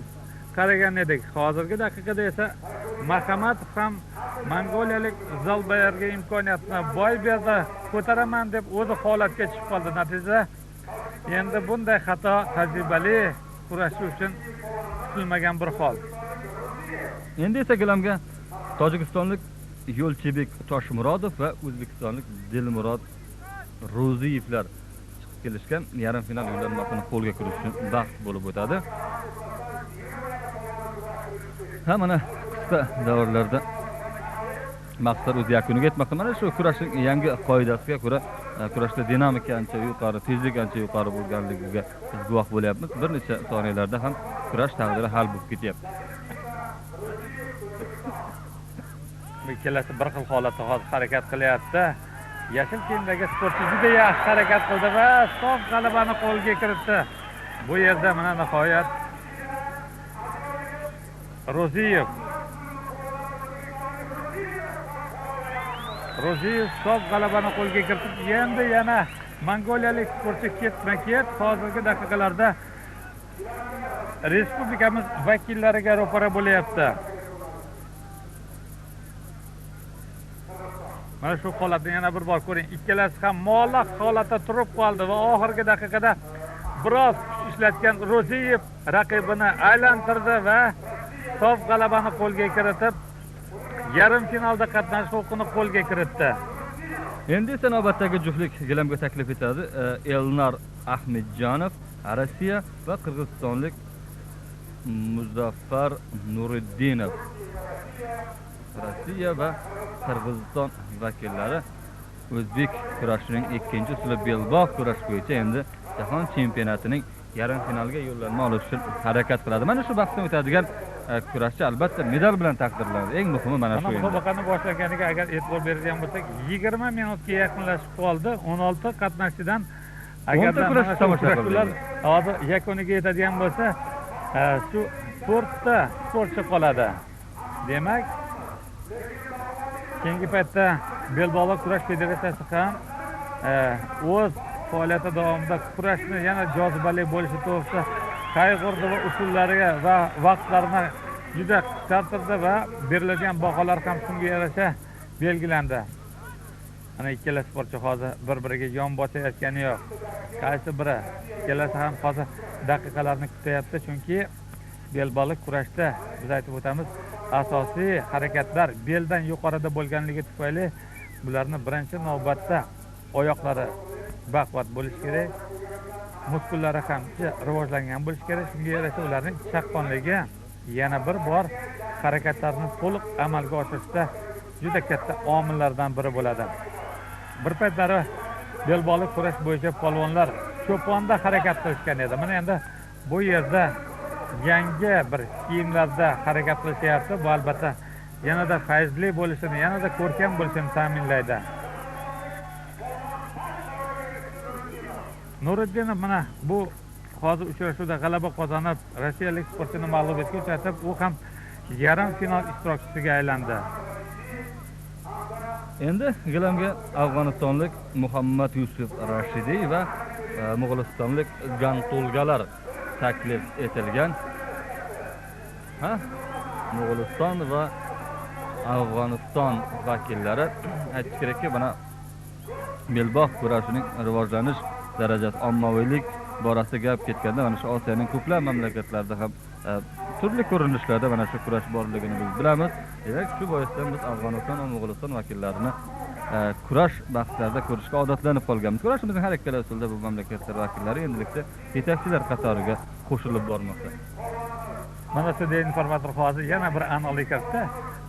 qaragan edik. Hozirgi daqiqada esa Mahamatov ham mongoliyalik Zolbayarga imkoniyatni boy berdi. Ko'taraman deb o'zi holatga tushib qoldi. Natijada endi bunday xato tajribali kurashchi uchun kutilmagan bir hol. Endi esa gilamga tojikistonlik Yo'lchibek Toshmurodov va o'zbekistonlik Dilmurod Ro'ziyevlar chiqib kelishgan yarim final yo'llanmasini qo'lga kiritish uchun bahs bo'lib o'tadi. Mana qisqa davrlarda maqsad o'z yakuniga yetmoqda. Mana shu kurashning yangi qoidasiga ko'ra kurashda dinamika ancha yuqori, tezlik ancha yuqori bo'lganligiga biz guvoh bo'lyapmiz. Bir necha soniyalarda ham kurash taqdiri hal bo'lib ketyapti. Ikkalasi bir xil holatda hozir harakat qilyapti. Yashil kiyimdagi sportchi juda yaxshi harakat qildi va sof g'alabani qo'lga kiritdi. Bu yerda mana nihoyat Ro'ziyev sof g'alabani qo'lga kiritib, endi yana mongoliyalik sportchi ketma-ket hozirgi daqiqalarda respublikamiz vakillariga ro'para bo'lyapti. Mana shu holatni yana bir bor ko'ring. Ikkalasi ham muallaq holatda turib qoldi va oxirgi daqiqada biroz kuch ishlatgan Ro'ziyev raqibini aylantirdi va sof g'alabani qo'lga kiritib, yarim finalda qatnashish huquqini qo'lga kiritdi. Endi esa navbatdagi juftlik gilamga taklif etadi. Elnar Ahmedjonov, Rossiya va qirg'izistonlik Muzaffar Nuriddinov. Rossiya va Qirg'iziston vakillari o'zbek kurashining ikkinchi usuli belbog' kurash bo'yicha endi jahon chempionatining yarim finaliga yo'llanma olish uchun harakat qiladi. Mana shu bahsdan o'tadigan kurashchi albatta medal bilan taqdirlanadi. Eng muhimi mana shu. Musobaqani boshlaganiga agar e'tibor beradigan bo'lsak, 20 minutga yaqinlashib qoldi. 16 qatnashchidan agarda kurash tomosha qildi. hozir yakuniga yetadigan bo'lsa, shu 4 ta sportchi qoladi. Demak, keyingi paytda Belbog'liq kurash federatsiyasi ham o'z faoliyati davomida kurashni yana jozibali bo'lishi to'g'risida qayg'urdi va usullariga va vaqtlarini juda qisqartirdi va beriladigan baholar ham shunga yarasha belgilandi. Ana ikkala sportchi hozir bir-biriga yon bosayotgani yo'q. Qaysi biri? Ikkalasi ham hozir daqiqalarni kutyapti, chunki belbog'liq kurashda biz aytib o'tamiz, asosiy harakatlar beldan yuqorida bo'lganligi tufayli bularni birinchi navbatda oyoqlari baquvvat bo'lishi kerak, muskullari ham rivojlangan bo'lishi kerak. Shunga yarasha ularning chaqqonligi yana bir bor harakatlarni to'liq amalga oshirishda juda katta omillardan biri bo'ladi. Bir paytlari belbog'liq kurash bo'yicha polvonlar cho'ponda harakat qilishgan edi. Mana endi bu yerda yangi bir kiyimlarda harakat qilishyapti. Bu albatta yanada fayzli bo'lishini, yanada ko'rkam bo'lishini ta'minlaydi. Nuriddinov mana bu hozir uchrashuvda g'alaba qozonib, rossiyalik sportchini mag'lubiyatga uchratib, u ham yarim final ishtirokchisiga aylandi. Endi gilamga Afg'onistonlik Muhammad Yusuf Rashidiy va Mo'g'ulistonlik Gantulgalar taklif etilgan. Mo'g'uliston va Afg'oniston vakillari aytish kerakki, mana belbog' kurashining rivojlanish darajasi, ommaviylik borasida gap ketganda mana shu Osiyoning ko'plab mamlakatlarida ham turli ko'rinishlarda mana shu kurash borligini biz bilamiz. Demak, shu boisdan biz Afg'oniston va Mo'g'uliston vakillarini kurash bahslarida ko'rishga odatlanib qolganmiz. Kurashimizning har ikkala usulda bu mamlakatlar vakillari endilikda yetakchilar qatoriga qo'shilib bormoqda. Mana shu informator hozir yana bir aniqlik kiritdi.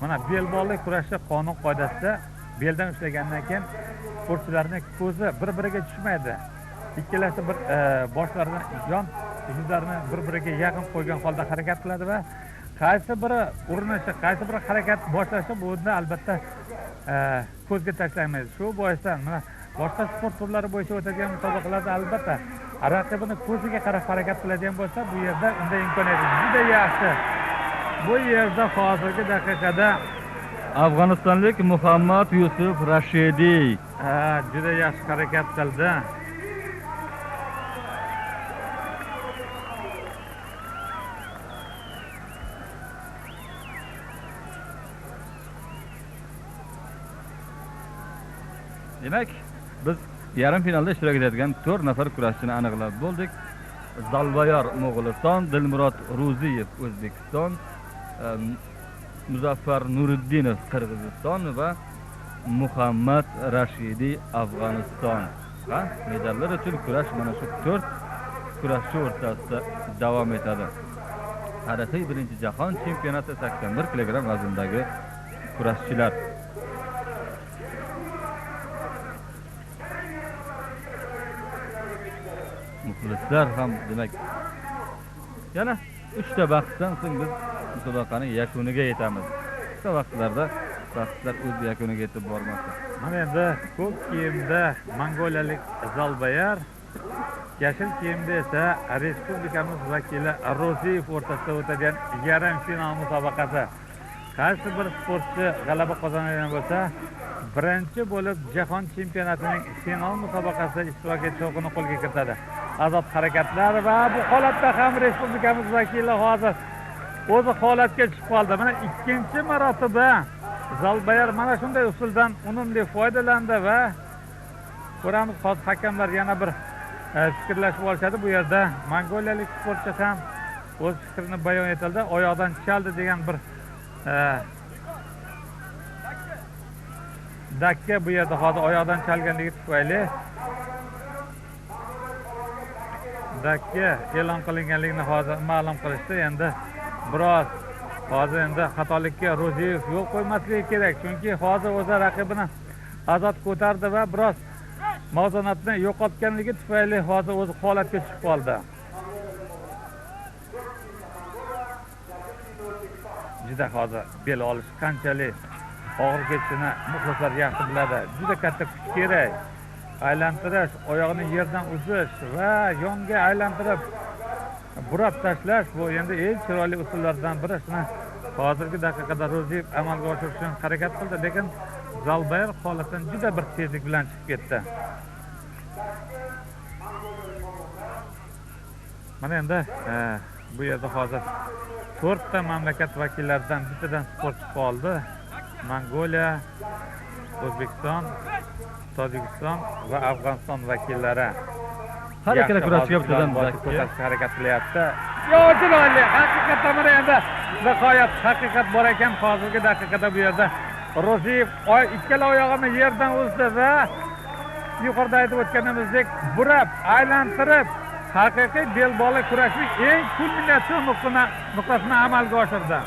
Mana belbog'liq kurashda qonun qoidasida beldan ushlagandan keyin sportchilarning ko'zi bir-biriga tushmaydi. Ikkalasi bir boshlarini yon yuzlarini bir-biriga yaqin qo'ygan holda harakat qiladi va qaysi biri urinishi, qaysi biri harakat boshlashi bunda albatta ko'zga tashlanmaydi. Shu boisdan mana boshqa sport turlari bo'yicha o'tadigan musobaqalarda albatta raqibini ko'ziga qarab harakat qiladigan bo'lsa, bu yerda unday imkoniyat juda yaxshi. Bu yerda hozirgi daqiqada Afg'onistonlik Muhammad Yusuf Rashidiy juda yaxshi harakat qildi. Demak, biz yarim finalda ishtirok etadigan 4 nafar kurashchini aniqlab bo'ldik. Zalbayar Mo'g'uliston, Dilmurod Ruziyev O'zbekiston, Muzaffar Nuriddinov Qirg'iziston va Muhammad Rashidiy Afg'oniston. Medallar uchun kurash mana shu 4 kurashchi o'rtasida davom etadi. Tarixiy birinchi jahon chempionati 81 kg vazndagi kurashchilar. Muxlislar ham demak yana 3 ta bahsdan so'ng biz musobaqaning yakuniga yetamiz. Shu vaqtlarda bahslar o'z yakuniga yetib bormoqda. Mana endi ko'k kiyimda Mongoliyalik Zalbayar, yashil kiyimda esa respublikamiz vakili Roziyev o'rtasida o'tadigan yarim final musobaqasi. Qaysi bir sportchi g'alaba qozonadigan bo'lsa, birinchi bo'lib jahon chempionatining final musobaqasida ishtirok etish huquqini qo'lga kiritadi. Azod harakatlar va bu holatda ham respublikamiz vakili hozir o'zi holatga tushib qoldi. Mana ikkinchi marotaba Zalbayar mana shunday usuldan unumli foydalandi va ko'ramiz hozir hakamlar yana bir fikrlashib olishadi. Bu yerda mongoliyalik sportchi ham o'z fikrini bayon etildi. Oyoqdan chaldi degan bir dakka bu yerda hozir oyoqdan chalganligi tufayli dakka e'lon qilinganligini hozir ma'lum qilishdi. Endi biroz hozir endi xatolikka Ro'ziyev yo'l qo'ymasligi kerak, chunki hozir o'zi raqibini azot ko'tardi va biroz muvozanatni yo'qotganligi tufayli hozir o'zi holatga tushib qoldi. Juda hozir bel olish qanchalik og'ir kechishini muxlislar yaxshi biladi. Juda katta kuch kerak. Aylantirish, oyoqni yerdan uzish va yonga aylantirib burab tashlash bu endi eng chiroyli usullardan biri. Shuni hozirgi daqiqada Ro'ziyev amalga oshirish uchun harakat qildi, lekin Zalbayr holatdan juda bir tezlik bilan chiqib ketdi. Mana endi bu yerda hozir 4 ta mamlakat vakillaridan bittadan sportchi qoldi. Mongoliya, O'zbekiston, Tojikiston va Afg'oniston vakillari. Har ikkala kurashchiga bittadan ko'tarishga harakat qilyapti. Yo, chiroyli, haqiqatdan mana endi nihoyat haqiqat bor ekan. Hozirgi daqiqada bu yerda Ro'ziyev ikkala oyog'ini yerdan uzdi va yuqorida aytib o'tganimizdek burab, aylantirib haqiqiy belbog'li kurashning eng kulminatsion nuqtasini amalga oshirdi.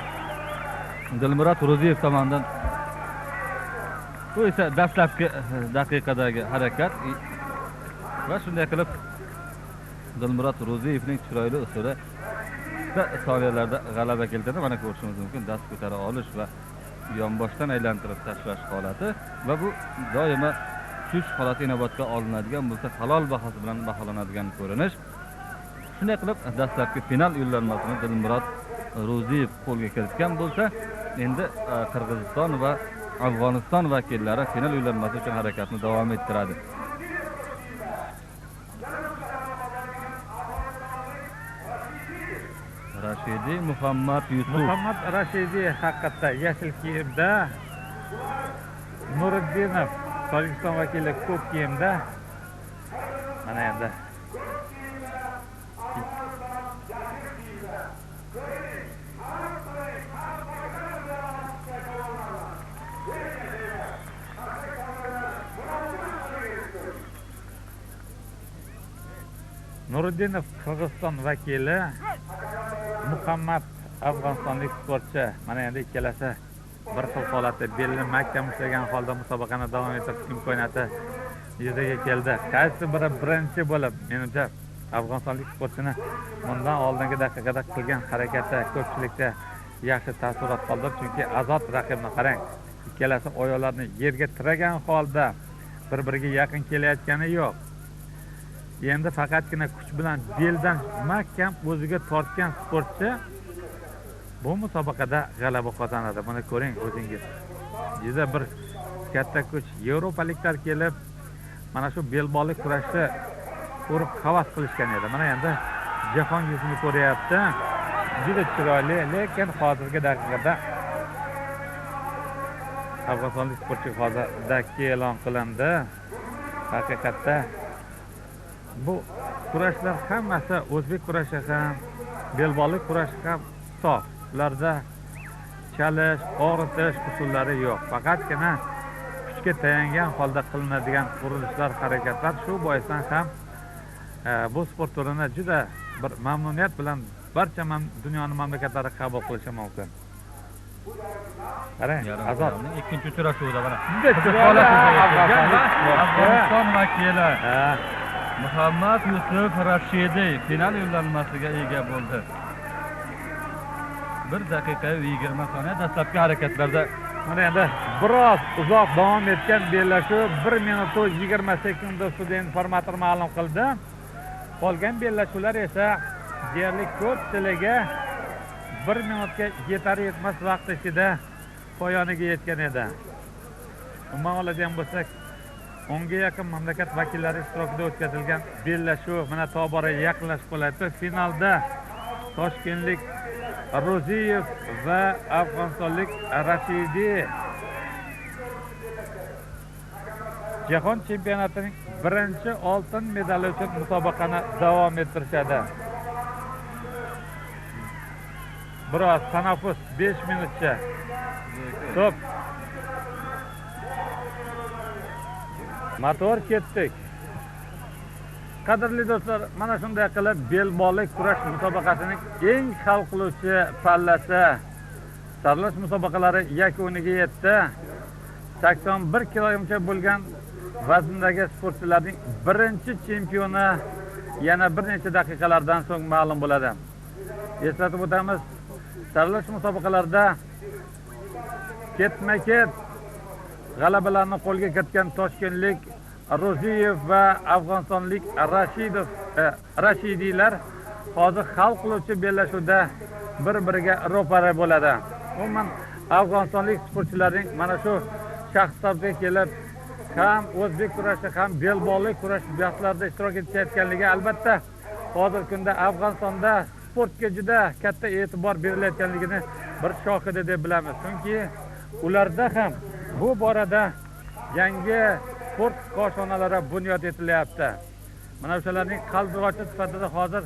Dilmurod Ro'ziyev tomonidan bu esa dastlabki daqiqadagi harakat va shunday qilib Dilmurod Ro'ziyevning chiroyli usuli soniyalarda g'alaba keltirdi. Mana ko'rishimiz mumkin, dast ko'tara olish va yonboshdan aylantirib tashlash holati va bu doimo tush holati inobatga olinadigan bo'lsa halol bahosi bilan baholanadigan ko'rinish. Shunday qilib dastlabki final yo'llanmasini Dilmurod Ro'ziyev qo'lga kiritgan bo'lsa, endi Qirg'iziston va Afg'oniston vakillari final yo'llanmasi uchun harakatni davom ettiradi. Rashidi Muhammad Yusuf. Muhammad Rashidi haqiqatda yashil kiyimda, Nuriddinov Tojikiston vakili ko'k kiyimda. Mana endi Nuriddinov Qirg'iziston vakili, Muhammad afg'onistonlik sportchi. Mana endi ikkalasi bir xil holatda belni mahkam ushlagan holda musobaqani davom ettirish imkoniyati yuzaga keldi. Qaysi biri birinchi bo'lib, menimcha afg'onistonlik sportchini bundan oldingi daqiqada qilgan harakati ko'pchilikda yaxshi taassurot qoldirdi, chunki azot raqibni qarang. Ikkalasi oyoqlarini yerga tiragan holda bir-biriga yaqin kelayotgani yo'q. Endi faqatgina kuch bilan beldan mahkam o'ziga tortgan sportchi bu musobaqada g'alaba qozonadi. Buni ko'ring o'zingiz. Juda bir katta kuch. Yevropaliklar kelib mana shu belbog'li kurashni ko'rib havas qilishgan edi. Mana endi jahon yuzini ko'ryapti. Juda chiroyli, lekin hozirgi daqiqada afg'onistonlik sportchi hozir dakka e'lon qilindi. Haqiqatda bu kurashlar hammasi o'zbek kurashi ham, belbog'li kurashi ham sof. Ularda chalish, og'ritish usullari yo'q. Faqatgina kuchga tayangan holda qilinadigan qurilishlar, harakatlar. Shu boisdan ham bu sport turini juda bir mamnuniyat bilan barcha dunyoning mamlakatlari qabul qilishi mumkin. Qarang, Azodning ikkinchi uchrashuvida mana Afg'oniston vakili Muhammad Yusuf Rashidi final yo'llanmasiga ega bo'ldi. 1 daqiqa 20 soniya dastlabki harakatlarda. Mana endi biroz uzoq davom etgan bellashuv 1 minut 20 sekunda ustida informator ma'lum qildi. Qolgan bellashuvlar esa deyarli ko'pchiligi 1 minutga yetar yetmas vaqt ichida poyoniga yetgan edi. Umuman oladigan bo'lsak, 10 ga yaqin mamlakat vakillari ishtirokida o'tkazilgan bellashuv mana tobora yaqinlashib qolyapti. Finalda Toshkentlik Ro'ziyev va afg'onistonlik Rashidi Jahon chempionatining birinchi oltin medali uchun musobaqani davom ettirishadi. Biroz tanaffus 5 minutcha. To'p Motor ketdik. Qadrli do'stlar, mana shunday qilib belbog'lik kurash musobaqasining eng hal qiluvchi pallasi saralash musobaqalari yakuniga yetdi. 81 kilogramcha bo'lgan vazndagi sportchilarning birinchi chempioni yana bir necha daqiqalardan so'ng ma'lum bo'ladi. Eslatib o'tamiz, saralash musobaqalarida ketma-ket g'alabalarni qo'lga kiritgan toshkentlik Ro'ziyev va afg'onistonlik Rashidiylar hozir hal qiluvchi bellashuvda bir-biriga ro'para bo'ladi. Umuman afg'onistonlik sportchilarning mana shu shaxslarga kelib ham o'zbek kurashi ham belbog'lik kurash bahslarida ishtirok etayotganligi albatta hozirgi kunda Afg'onistonda sportga juda katta e'tibor berilayotganligini bir shohidi deb bilamiz. Chunki ularda ham bu borada yangi sport koshonalari bunyod etilyapti. Mana o'shalarning qaldirochi sifatida hozir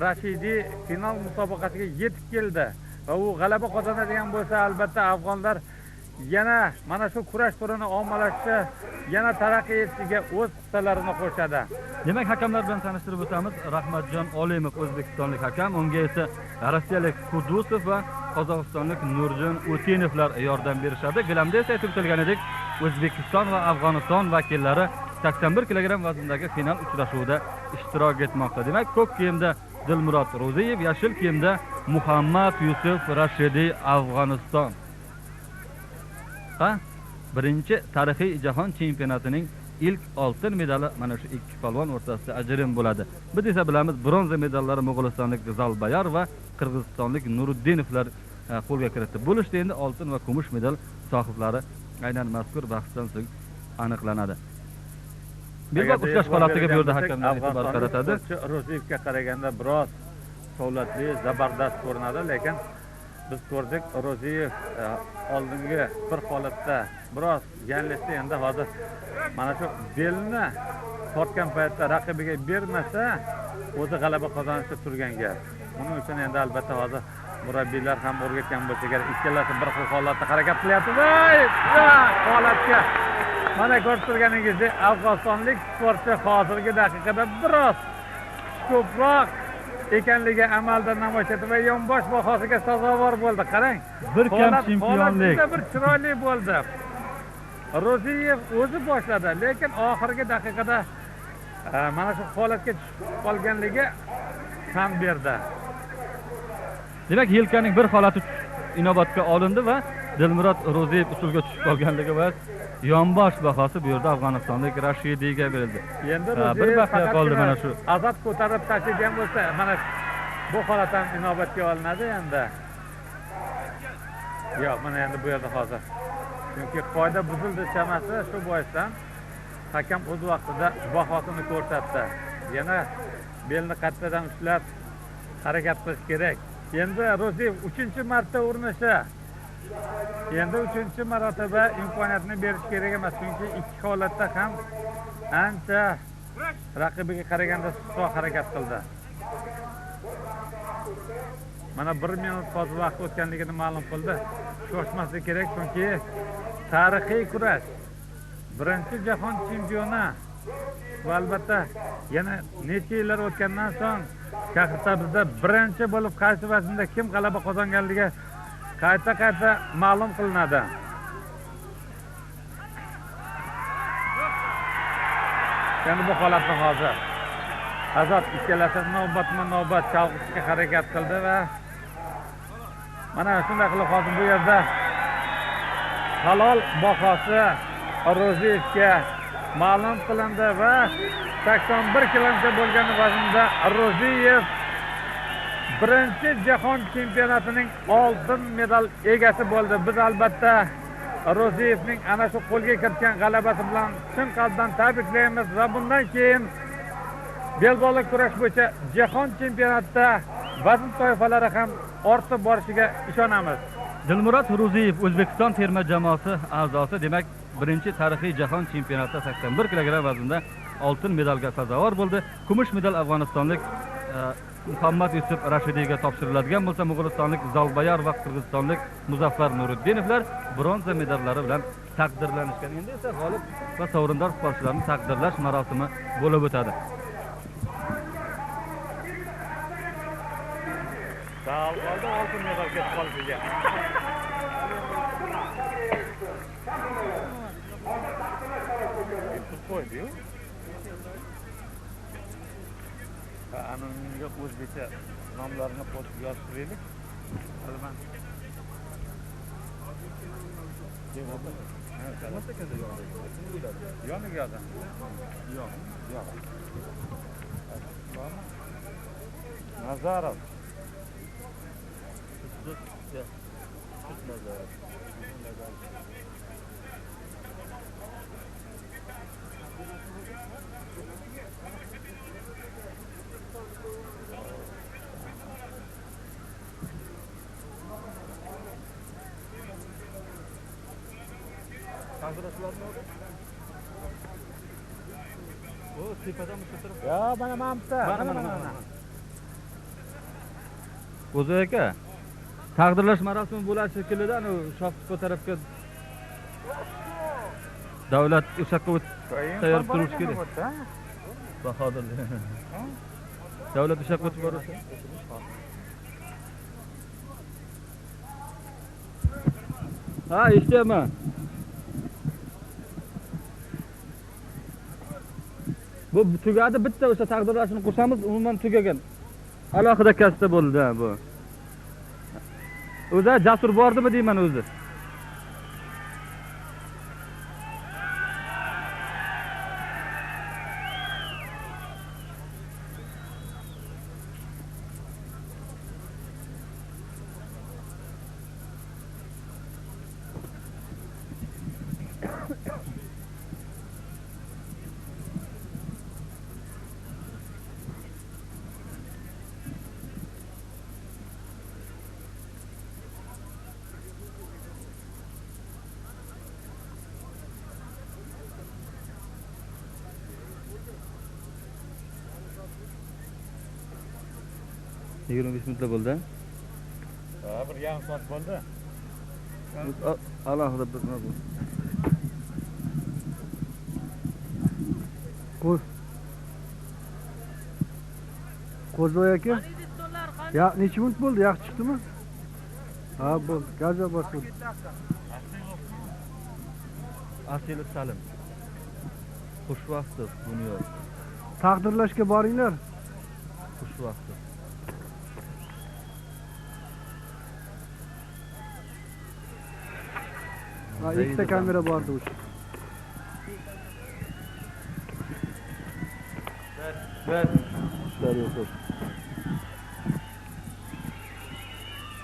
Rashidiy final musobaqasiga yetib keldi va u g'alaba qozonadigan bo'lsa, albatta afg'onlar yana mana shu kurash turini ommalashishi, yana taraqqiy etishiga o'z hissalarini qo'shadi. Demak, hakamlar bilan tanishtirib o'tamiz. Rahmatjon Olimov o'zbekistonlik hakam, unga esa rossiyalik Kudusov va qozog'istonlik Nurjon O'tinovlar yordam berishadi. Gilamda esa aytib o'tilganidek, O'zbekiston va Afg'oniston vakillari 81 kilogramm vazndagi final uchrashuvida ishtirok etmoqda. Demak, ko'k kiyimda Dilmurod Ro'ziyev, yashil kiyimda Muhammad Yusuf Rashidiy Afg'oniston. Birinchi tarixiy jahon chempionatining ilk oltin medali mana shu ikki polvon o'rtasida ajrim bo'ladi. Biz esa bilamiz, bronza medallari Mo'g'ulistonlik Zalbayar va qirg'izistonlik Nuruddinovlar qo'lga kiritdi. Bo'lishda endi oltin va kumush medal sohiblari aynan mazkur bahsdan so'ng aniqlanadi. Belbog' ushlash holatiga bu yerda hakamlar e'tibor qaratadi. Ro'ziyevga qaraganda biroz savlatli, zabardast ko'rinadi, lekin biz ko'rdik, Ro'ziyev oldingi bir holatda biroz yanglishdi. Endi hozir mana shu belni tortgan paytda raqibiga bermasa, o'zi g'alaba qozonishi turgan gap. Buning uchun endi albatta hozir murabbiylar ham o'rgatgan bo'lsa kerak. Ikkalasi bir xil holatda harakat qilyapti. Holatga mana ko'rib turganingizdek, afg'onistonlik sportchi hozirgi daqiqada biroz ko'proq ekanligi amalda namoyish etdi va yonbosh bahosiga sazovor bo'ldi. Qarang, bir kam chempionlik. Bir chiroyli bo'ldi. Ro'ziyev o'zi boshladi, lekin oxirgi daqiqada mana shu holatga tushib qolganligi ham berdi. Demak, yelkaning bir holati inobatga olindi va Dilmurod Ro'ziyev usulga tushib qolganligi va yonbosh bahosi bu yerda afg'onistonlik Rashidiyga berildi. Endi bir baqiya qoldi mana shu. Azat ko'tarib tashlaydigan bo'lsa, mana bu holat ham inobatga olinadi endi. Yo'q, mana endi bu yerda hozir. Chunki qoida buzildi chamasi, shu boisdan hakam o'z vaqtida bahosini ko'rsatdi. Yana belni qattiqdan ushlab harakat qilish kerak. Endi Ro'ziyev 3-marta urinishi. Endi 3-marotaba imkoniyatni berish kerak emas, chunki ikki holatda ham ancha raqibiga qaraganda sustroq harakat qildi. Mana 1 minut hozir vaqt o'tganligini ma'lum qildi. Shoshmaslik kerak, chunki tarixiy kurash, birinchi jahon chempioni va albatta yana necha yillar o'tgandan so'ng Shahrisabzda birinchi bo'lib qaysi vaznda kim g'alaba qozonganligi qayta ma'lum qilinadi. Endi bu holatda hozir Azat ikkalasi navbatma-navbat chalg'ishga harakat qildi va mana shunday qilib hozir bu yerda halol bahosi Ro'ziyevga ma'lum qilindi va 81 kilogramcha bo'lgan vaznda Ro'ziyev birinchi jahon chempionatining oltin medal egasi bo'ldi. Biz albatta Ro'ziyevning ana shu qo'lga kiritgan g'alabasi bilan chin qalbdan tabriklaymiz va bundan keyin belbog'lik kurash bo'yicha jahon chempionatida vazn toifalari ham ortib borishiga ishonamiz. Dilmurod Ro'ziyev O'zbekiston terma jamoasi a'zosi, demak, birinchi tarixiy jahon chempionatida 81 kilogramm vaznda oltin medalga sazovor bo'ldi. Kumush medal afg'onistonlik Muhammad Yusuf Rashidiyga topshiriladigan bo'lsa, Mo'g'ulistonlik Zalbayar va qirg'izistonlik Muzaffar Nuruddinovlar bronza medallari bilan taqdirlanishgan. Endi esa g'olib va sovrindor sportchilarni taqdirlash marosimi bo'lib o'tadi. Sal qoldi, oltin medal ketib qoldi. Qo'ydi-yu. Anunga o'zbekcha nomlarini qo'yib yozib Alman. Yoniga yozam. Yo'q. Nazarov. Ya, mana O'zi aka, taqdirlash marosimi bo'ladi shekillidan u shohsupa tarafga davlat o'sha yoqqa tayyor turish kerak. Bahodir. Davlat o'sha yoqqa o'tib borsa. Ha, eshityapman. Bu tugadi, bitta o'sha taqdirlashni qursamiz umuman tugagan. Alohida kasbda bo'ldi bu. O'zi jasur bordimi deyman o'zi. Yirmi minutlar bo'ldi. Bir yarim soat bo'ldi. Alohida bir nima bo'ldi. Qo'zboy aka. Ya, necha minut bo'ldi? Yaxshi chiqdimi? Ha, bo'ldi. Gaza bosdi. Asili Salim. Xushvaqtdir dunyo. Taqdirlashga boringlar. Xushvaqtdir. Ha, ikkita kamera bordi o'sha.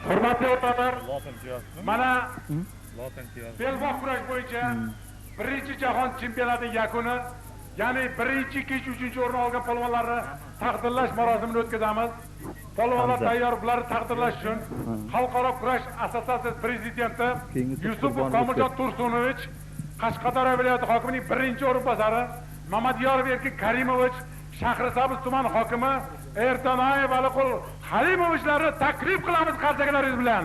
Hurmatli o'rtoqlar, mana Lotin tiyozmi? belbog' kurash bo'yicha birinchi jahon chempionatining yakuni, ya'ni birinchi, ikkinchi, uchinchi o'rin olgan polvonlarni taqdirlash marosimini o'tkazamiz. Polvonlar tayyor, bularni taqdirlash uchun Xalqaro kurash assotsiatsiyasi prezidenti Yusupov Komiljon Tursunovich, Qashqadaryo viloyati hokimining birinchi o'rinbosari Mamadyorov Erkin Karimovich, Shahrisabz tumani hokimi Ertanayev Aliqul Halimovichlarni taklif qilamiz qarsakalaringiz bilan.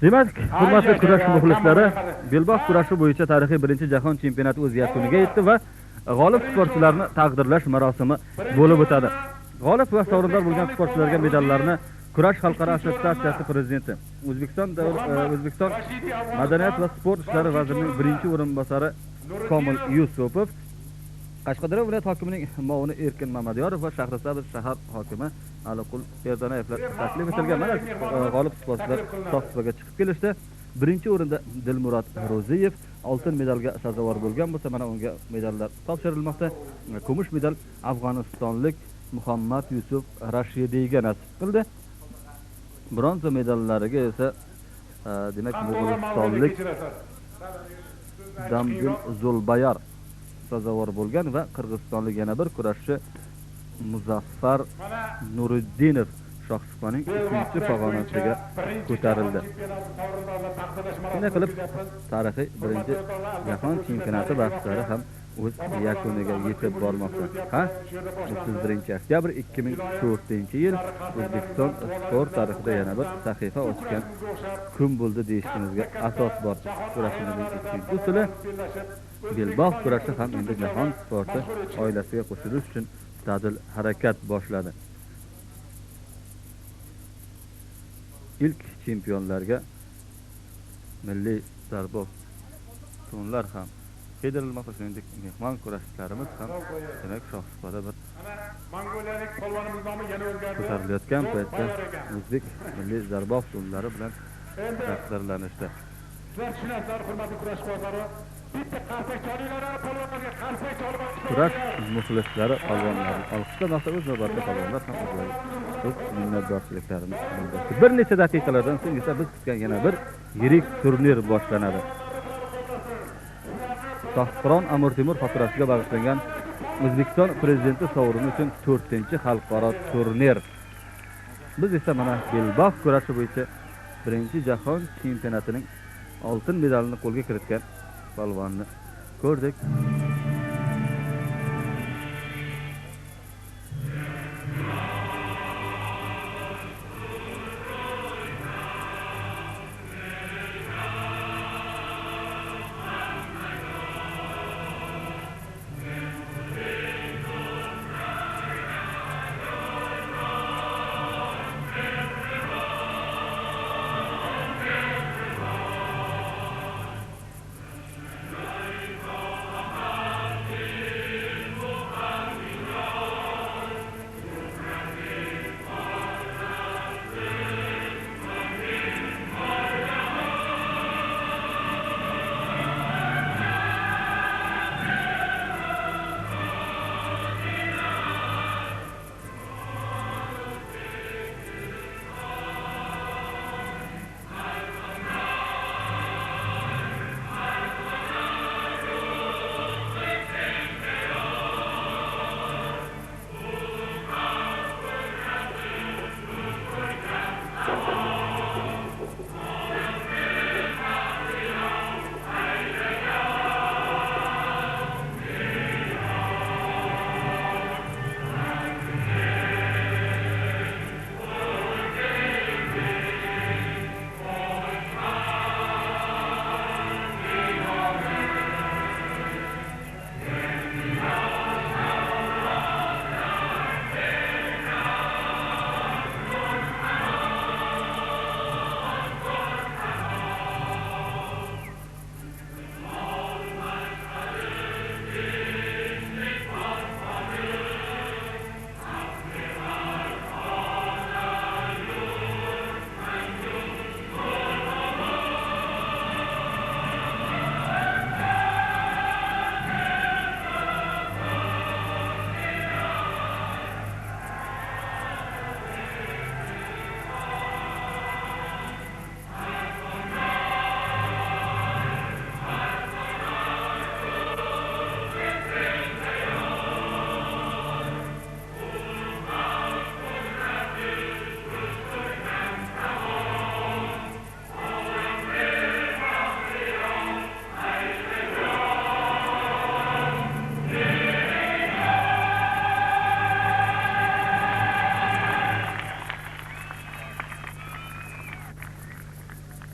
Demak, hurmatli kurash muxlislari, belbog' kurashi bo'yicha tarixiy birinchi jahon chempionati o'z yakuniga yetdi va g'olib sportchilarni taqdirlash marosimi bo'lib o'tadi. G'olib va sovrindor bo'lgan sportchilarga medallarni Kurash xalqaro assotsiatsiyasi prezidenti, O'zbekiston madaniyat va sport ishlari vazirining birinchi o'rinbosari Komil Yusupov, Qashqadaryo viloyat hokimining muovini Erkin Mamadyorov va Shahrisabz shahar hokimi Aliqul Erdanayevlar taklif etilgan mana g'olib sportchilar sohibga chiqib kelishdi. Birinchi o'rinda Dilmurod Ro'ziyev oltin medalga sazovor bo'lgan bo'lsa, mana unga medallar topshirilmoqda. Kumush medal afg'onistonlik Muhammad Yusuf Rashidiyga nasib qildi. Bronza medallariga esa demak mo'g'ulistonlik Damdil Zulbayar sazovor bo'lgan va qirg'izistonlik yana bir kurashchi Muzaffar Nuriddinov shohsupaning 3-chi pog'onasiga ko'tarildi. Shunday qilib tarixiy birinchi jahon chempionati bahslari ham o'z yakuniga yetib bormoqda. Ha? 31-oktyabr 2004-yil O'zbekiston sport tarixida yana bir sahifa ochgan kun bo'ldi deyishimizga asos bor. Kurashimizning ikkinchi usuli belbog' kurashi ham endi jahon sporti oilasiga qo'shilish uchun dadil harakat boshladi. İlk chempionlarga milliy zarbof to'nlar ham qiydirilmoqda, shuningdek mehmon kurashchilarimiz ham demak shohsupada bir Mongoliyalik polvonimiz nomi yana o'zgardi. ko'tarilayotgan paytda o'zbek milliy zarbof to'nlari bilan taqdirlanishdi. Sizlar tushunasizlar, hurmatli kurashbozlar. Bitta qarsak cholinglar, polvonlarga qarsak cholib Kurash muxlislari polvonlarni olqishlamoqda, o'z navbatida polvonlar ham o'z minnatdorchiliklarini bildirdi. Bir necha daqiqalardan so'ng esa biz kutgan yana bir yirik turnir boshlanadi. Tohqron Amir Temur xotirasiga bag'ishlangan O'zbekiston prezidenti sovrini uchun 4-xalqaro turnir. Biz esa mana belbog' kurashi bo'yicha 1-jahon chempionatining oltin medalini qo'lga kiritgan polvonni ko'rdik.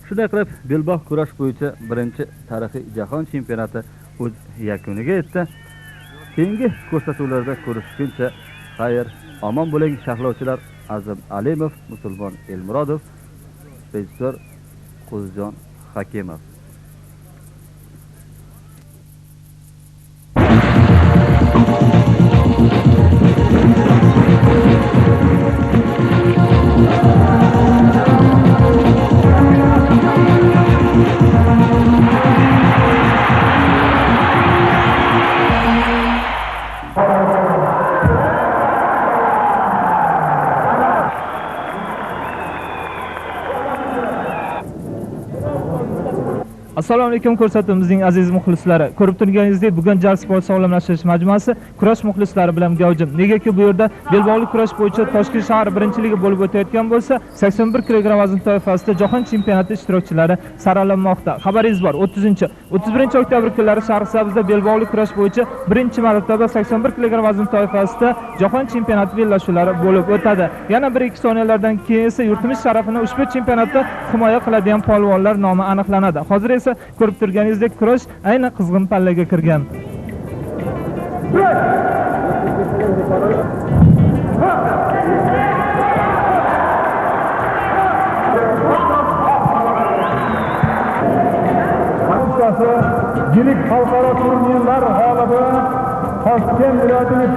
Shunday qilib, belbog' kurash bo'yicha birinchi tarixiy jahon chempionati o'z yakuniga yetdi. Keyingi ko'rsatuvlarda ko'rishguncha, xayr, omon bo'ling sharhlovchilar Azim Alimov, Musulmon Elmurodov, rejissor Qo'zijon Hakimov. Assalomu alaykum ko'rsatuvimizning aziz muxlislari. Ko'rib turganingizdek, bugun Jar Sport sog'lomlashtirish majmuasi kurash muxlislari bilan gavjum. Negaki bu yerda belbog'liq kurash bo'yicha Toshkent shahar birinchiligi bo'lib o'tayotgan bo'lsa, 81 kg vazn toifasida jahon chempionati ishtirokchilari saralanmoqda. Xabaringiz bor, 31 oktyabr kunlari Shahrisabzda belbog'liq kurash bo'yicha birinchi marotaba 81 kg vazn toifasida jahon chempionati bellashuvlari bo'lib o'tadi. Yana 1-2 soniyalardan keyin esa yurtimiz sharafini ushbu chempionatda himoya qiladigan polvonlar nomi aniqlanadi. Hozir esa ko'rib turganingizdek kurash ayni qizg'in pallaga kirgan. Yirik xalqaro turnirlar g'olibi Toshkent viloyatining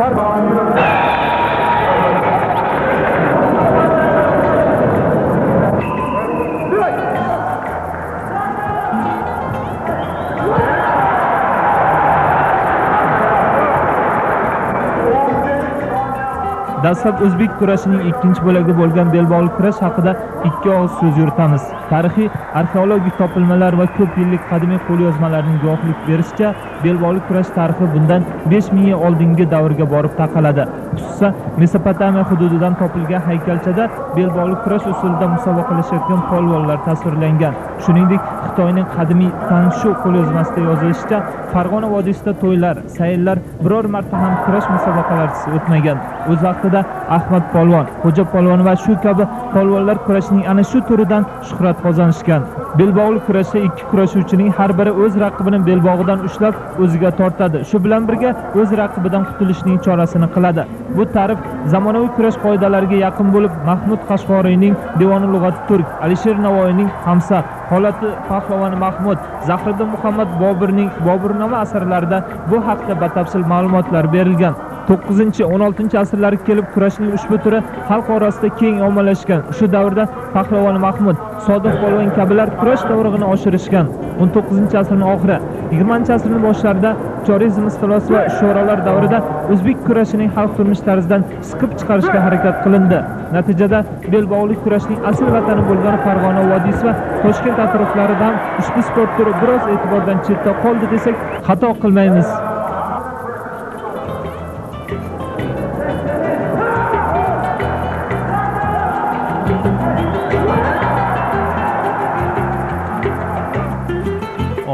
Dastlab o'zbek kurashining ikkinchi bo'lagi bo'lgan belbog'liq kurash haqida ikki og'iz so'z yuritamiz. Tarixiy arxeologik topilmalar va ko'p yillik qadimiy qo'lyozmalarning guvohlik berishicha, belbog'liq kurash tarixi bundan 5000 yil oldingi davrga borib taqaladi. Xususan, Mesopotamiya hududidan topilgan haykalchada belbog'liq kurash usulida musobaqalashayotgan polvonlar tasvirlangan. Shuningdek, Xitoyning qadimiy Tanshu qo'lyozmasida yozilishicha, Farg'ona vodiysida to'ylar, sayllar biror marta ham kurash musobaqalarisiz o'tmagan. O'z vaqtida Ahmad polvon, Xo'ja polvon va shu kabi polvonlar kurashining ana shu turidan shuhrat qozonishgan. Belbog'liq kurashda ikki kurashuvchining har biri o'z raqibini belbog'idan ushlab o'ziga tortadi. Shu bilan birga o'z raqibidan qutulishning chorasini qiladi. Bu ta'rif zamonaviy kurash qoidalariga yaqin bo'lib, Mahmud Qashqoriyning Devoni lug'ati turk, Alisher Navoiyning Hamsa, Holati Pahlavoni Mahmud, Zahriddin Muhammad Bobirning Boburnoma asarlarida bu haqda batafsil ma'lumotlar berilgan. 9-16 asrlarga kelib kurashning ushbu turi xalq orasida keng ommalashgan. Shu davrda Pahlavoni Mahmud, Sodiq polvon kabilar kurash davrig'ini oshirishgan. 19-asrning oxiri, 20-asrning boshlarida chorizm istilosi va sho'rolar davrida o'zbek kurashining xalq turmush tarzidan siqib chiqarishga harakat qilindi. Natijada belbog'liq kurashning asl vatani bo'lgan Farg'ona vodiysi va Toshkent atroflarida ham ushbu sport turi biroz e'tibordan chetda qoldi desak xato qilmaymiz.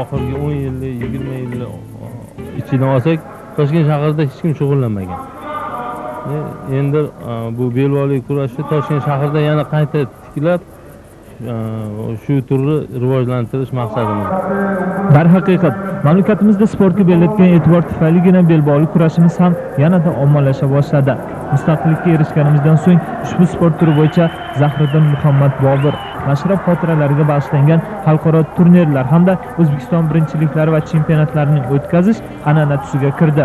Oxirgi 10 yillik, 20 yillik ichidan olsak, Toshkent shahrida hech kim shug'ullanmagan. Endi bu belbog'liq kurashni Toshkent shahrida yana qayta tiklab, shu turni rivojlantirish maqsadimiz. Darhaqiqat, mamlakatimizda sportga berilgan e'tibor tufayligina belbog'liq kurashimiz ham yanada ommalasha boshladi. Mustaqillikka erishganimizdan so'ng ushbu sport turi bo'yicha Zahriddin Muhammad Bobur mashrab xotiralariga bag'ishlangan xalqaro turnirlar hamda O'zbekiston birinchiliklari va chempionatlarini o'tkazish an'ana tusiga kirdi.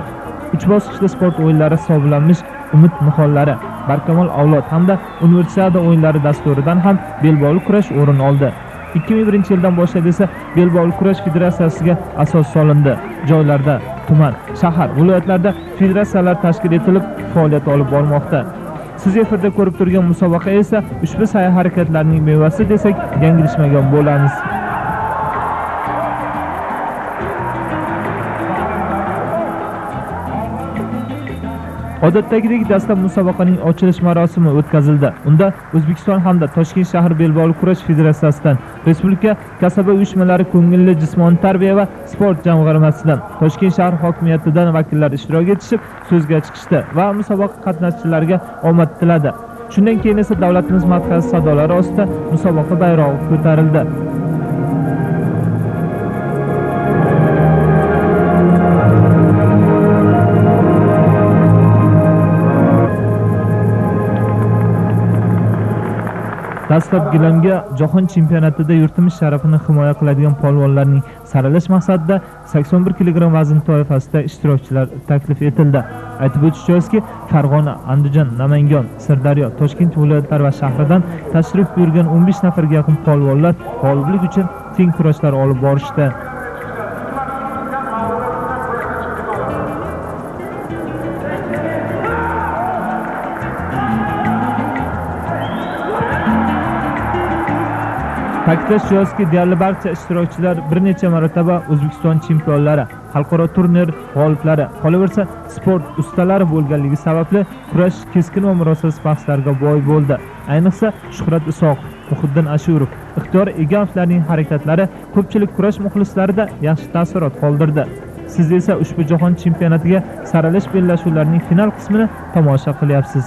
3 bosqichda sport o'yinlari hisoblanmish Umid nihollari, Barkamol avlod hamda Universiada o'yinlari dasturidan ham belbog'liq kurash o'rin oldi. 2001-yildan boshlab esa belbog'liq kurash federatsiyasiga asos solindi. Joylarda, tuman, shahar, viloyatlarda federatsiyalar tashkil etilib faoliyat olib bormoqda. Siz efirda ko'rib turgan musobaqa esa ushbu sa'y-harakatlarning mevasi desak yanglishmagan bo'lamiz. Odatdagidek dastlab musobaqaning ochilish marosimi o'tkazildi. Unda O'zbekiston hamda Toshkent shahar belbog'liq kurash federatsiyasidan, Respublika kasaba uyushmalari ko'ngilli jismoniy tarbiya va sport jamg'armasidan, Toshkent shahar hokimiyatidan vakillar ishtirok etishib, so'zga chiqishdi va musobaqa qatnashchilariga omad tiladi. Shundan keyin esa davlatimiz madhiyasi sadolari ostida musobaqa bayrog'i ko'tarildi. Dastlab gilamga jahon chempionatida yurtimiz sharafini himoya qiladigan polvonlarning saralash maqsadida 81 kg vazn toifasida ishtirokchilar taklif etildi. Aytib o'tish joizki, Farg'ona, Andijon, Namangan, Sirdaryo, Toshkent viloyatlari va shahridan tashrif buyurgan 15 nafarga yaqin polvonlar g'oliblik uchun teng kurashlar olib borishdi. Ta'kidlash joizki, deyarli barcha ishtirokchilar bir necha marotaba O'zbekiston chempionlari, xalqaro turnir g'oliblari, qolaversa sport ustalari bo'lganligi sababli kurash keskin va murosasiz bahslarga boy bo'ldi. Ayniqsa Shuhrat Isoqov, Muhiddin Ashurov, Ixtiyor Egamovlarning harakatlari ko'pchilik kurash muxlislarida yaxshi taassurot qoldirdi. Siz esa ushbu jahon chempionatiga saralash bellashuvlarining final qismini tomosha qilyapsiz.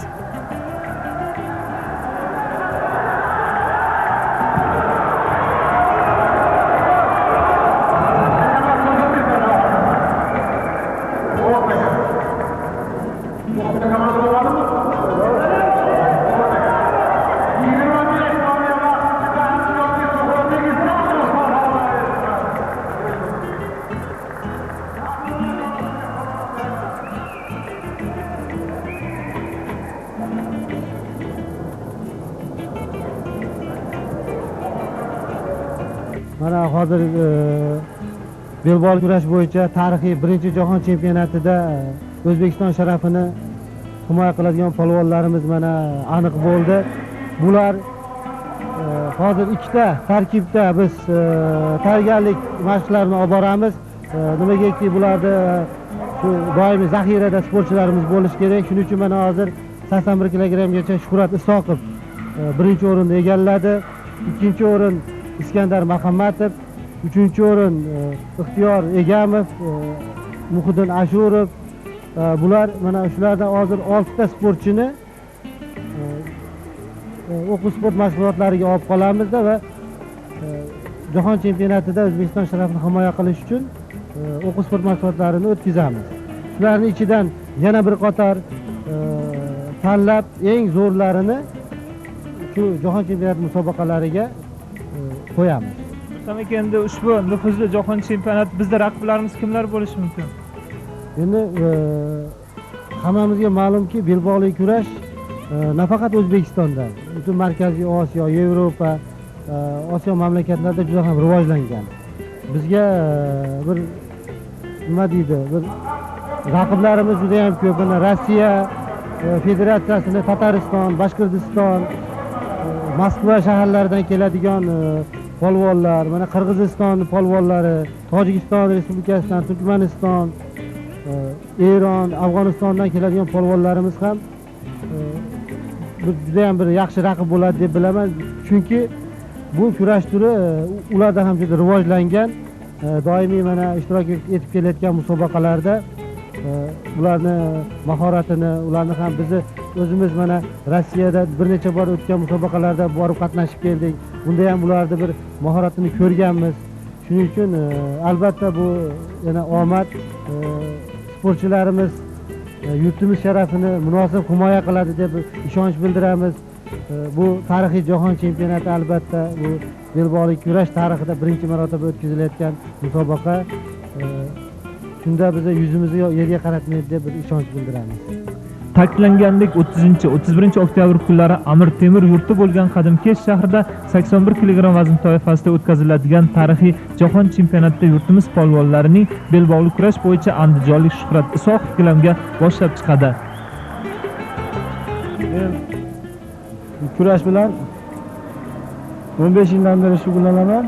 Mana hozir belbol kurash bo'yicha tarixiy birinchi jahon chempionatida O'zbekiston sharafini himoya qiladigan polvonlarimiz mana aniq bo'ldi. Bular hozir ikkita tarkibda biz tayyorgarlik mashqlarini olib boramiz. Nimagaki bularda shu doimiy zaxirada sportchilarimiz bo'lishi kerak. Shuning uchun mana hozir 81 kilogramgacha Shuhrat Isoqov birinchi o'rinni egalladi. Ikkinchi o'rin Iskandar Mahamatov, uchinchi o'rin Ixtiyor Egamov, Muhiddin Ashurov. Bular mana shulardan hozir 6 ta sportchini o'quv sport mashg'ulotlariga olib qolamizda va jahon chempionatida O'zbekiston sharafini himoya qilish uchun o'quv sport mashg'ulotlarini o'tkazamiz. Shularning ichidan yana bir qator tanlab eng zo'rlarini shu jahon chempionati musobaqalariga qo'yamiz. Demak, endi ushbu nufuzli jahon chempionati bizda raqiblarimiz kimlar bo'lishi mumkin? Endi hammamizga ma'lumki, belbog'li kurash nafaqat O'zbekistonda, butun Markaziy Osiyo, Yevropa, Osiyo mamlakatlarida juda ham rivojlangan. Bizga bir nima deydi, bir raqiblarimiz juda ham ko'p. Rossiya Federatsiyasini, Tatariston, Boshqirdiston, Moskva shaharlaridan keladigan polvonlar, mana Qirg'iziston polvonlari, Tojikiston Respublikasidan, Turkmaniston, Eron, Afg'onistondan keladigan polvonlarimiz ham juda ham bir yaxshi raqib bo'ladi deb bilaman. Chunki bu kurash turi ularda ham juda rivojlangan. Doimiy mana ishtirok etib kelayotgan musobaqalarda ularni mahoratini, ularni ham bizni o'zimiz mana Rossiyada bir necha bor o'tgan musobaqalarda borib qatnashib keldik. Bunda ham ularni bir mahoratini ko'rganmiz. Shuning uchun albatta bu yana omad, sportchilarimiz yurtimiz sharafini munosib himoya qiladi deb ishonch bildiramiz. Bu tarixiy jahon chempionati albatta bu belbog'li kurash tarixida birinchi marotaba o'tkazilayotgan musobaqa. Shunda biz yuzimizni yerga qaratmaydi deb bir ishonch bildiramiz. Ta'kidlangandek 30-31 oktyabr kunlari Amir Temur yurti bo'lgan Qadimkesh shahrida 81 kg vazn toifasida o'tkaziladigan tarixiy jahon chempionatida yurtimiz polvonlarining belbog'li kurash bo'yicha andijonlik Shuhrat Isoqov gilamga boshlab chiqadi. Kurash bilan 15 yildan beri shug'ullanaman.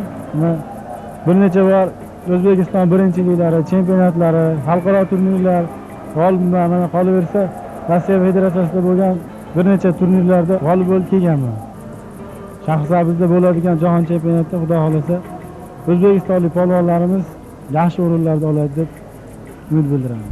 Bir necha bor O'zbekiston birinchiliklari, chempionatlari, xalqaro turnirlar g'olibman. Mana qolaversa Rossiya Federatsiyasida bo'lgan bir necha turnirlarda g'olib bo'lib kelganman. Shahrisabzda bo'ladigan jahon chempionatida xudo xolasa o'zbekistonlik polvonlarimiz yaxshi o'rinlarda oladi deb umid bildiraman.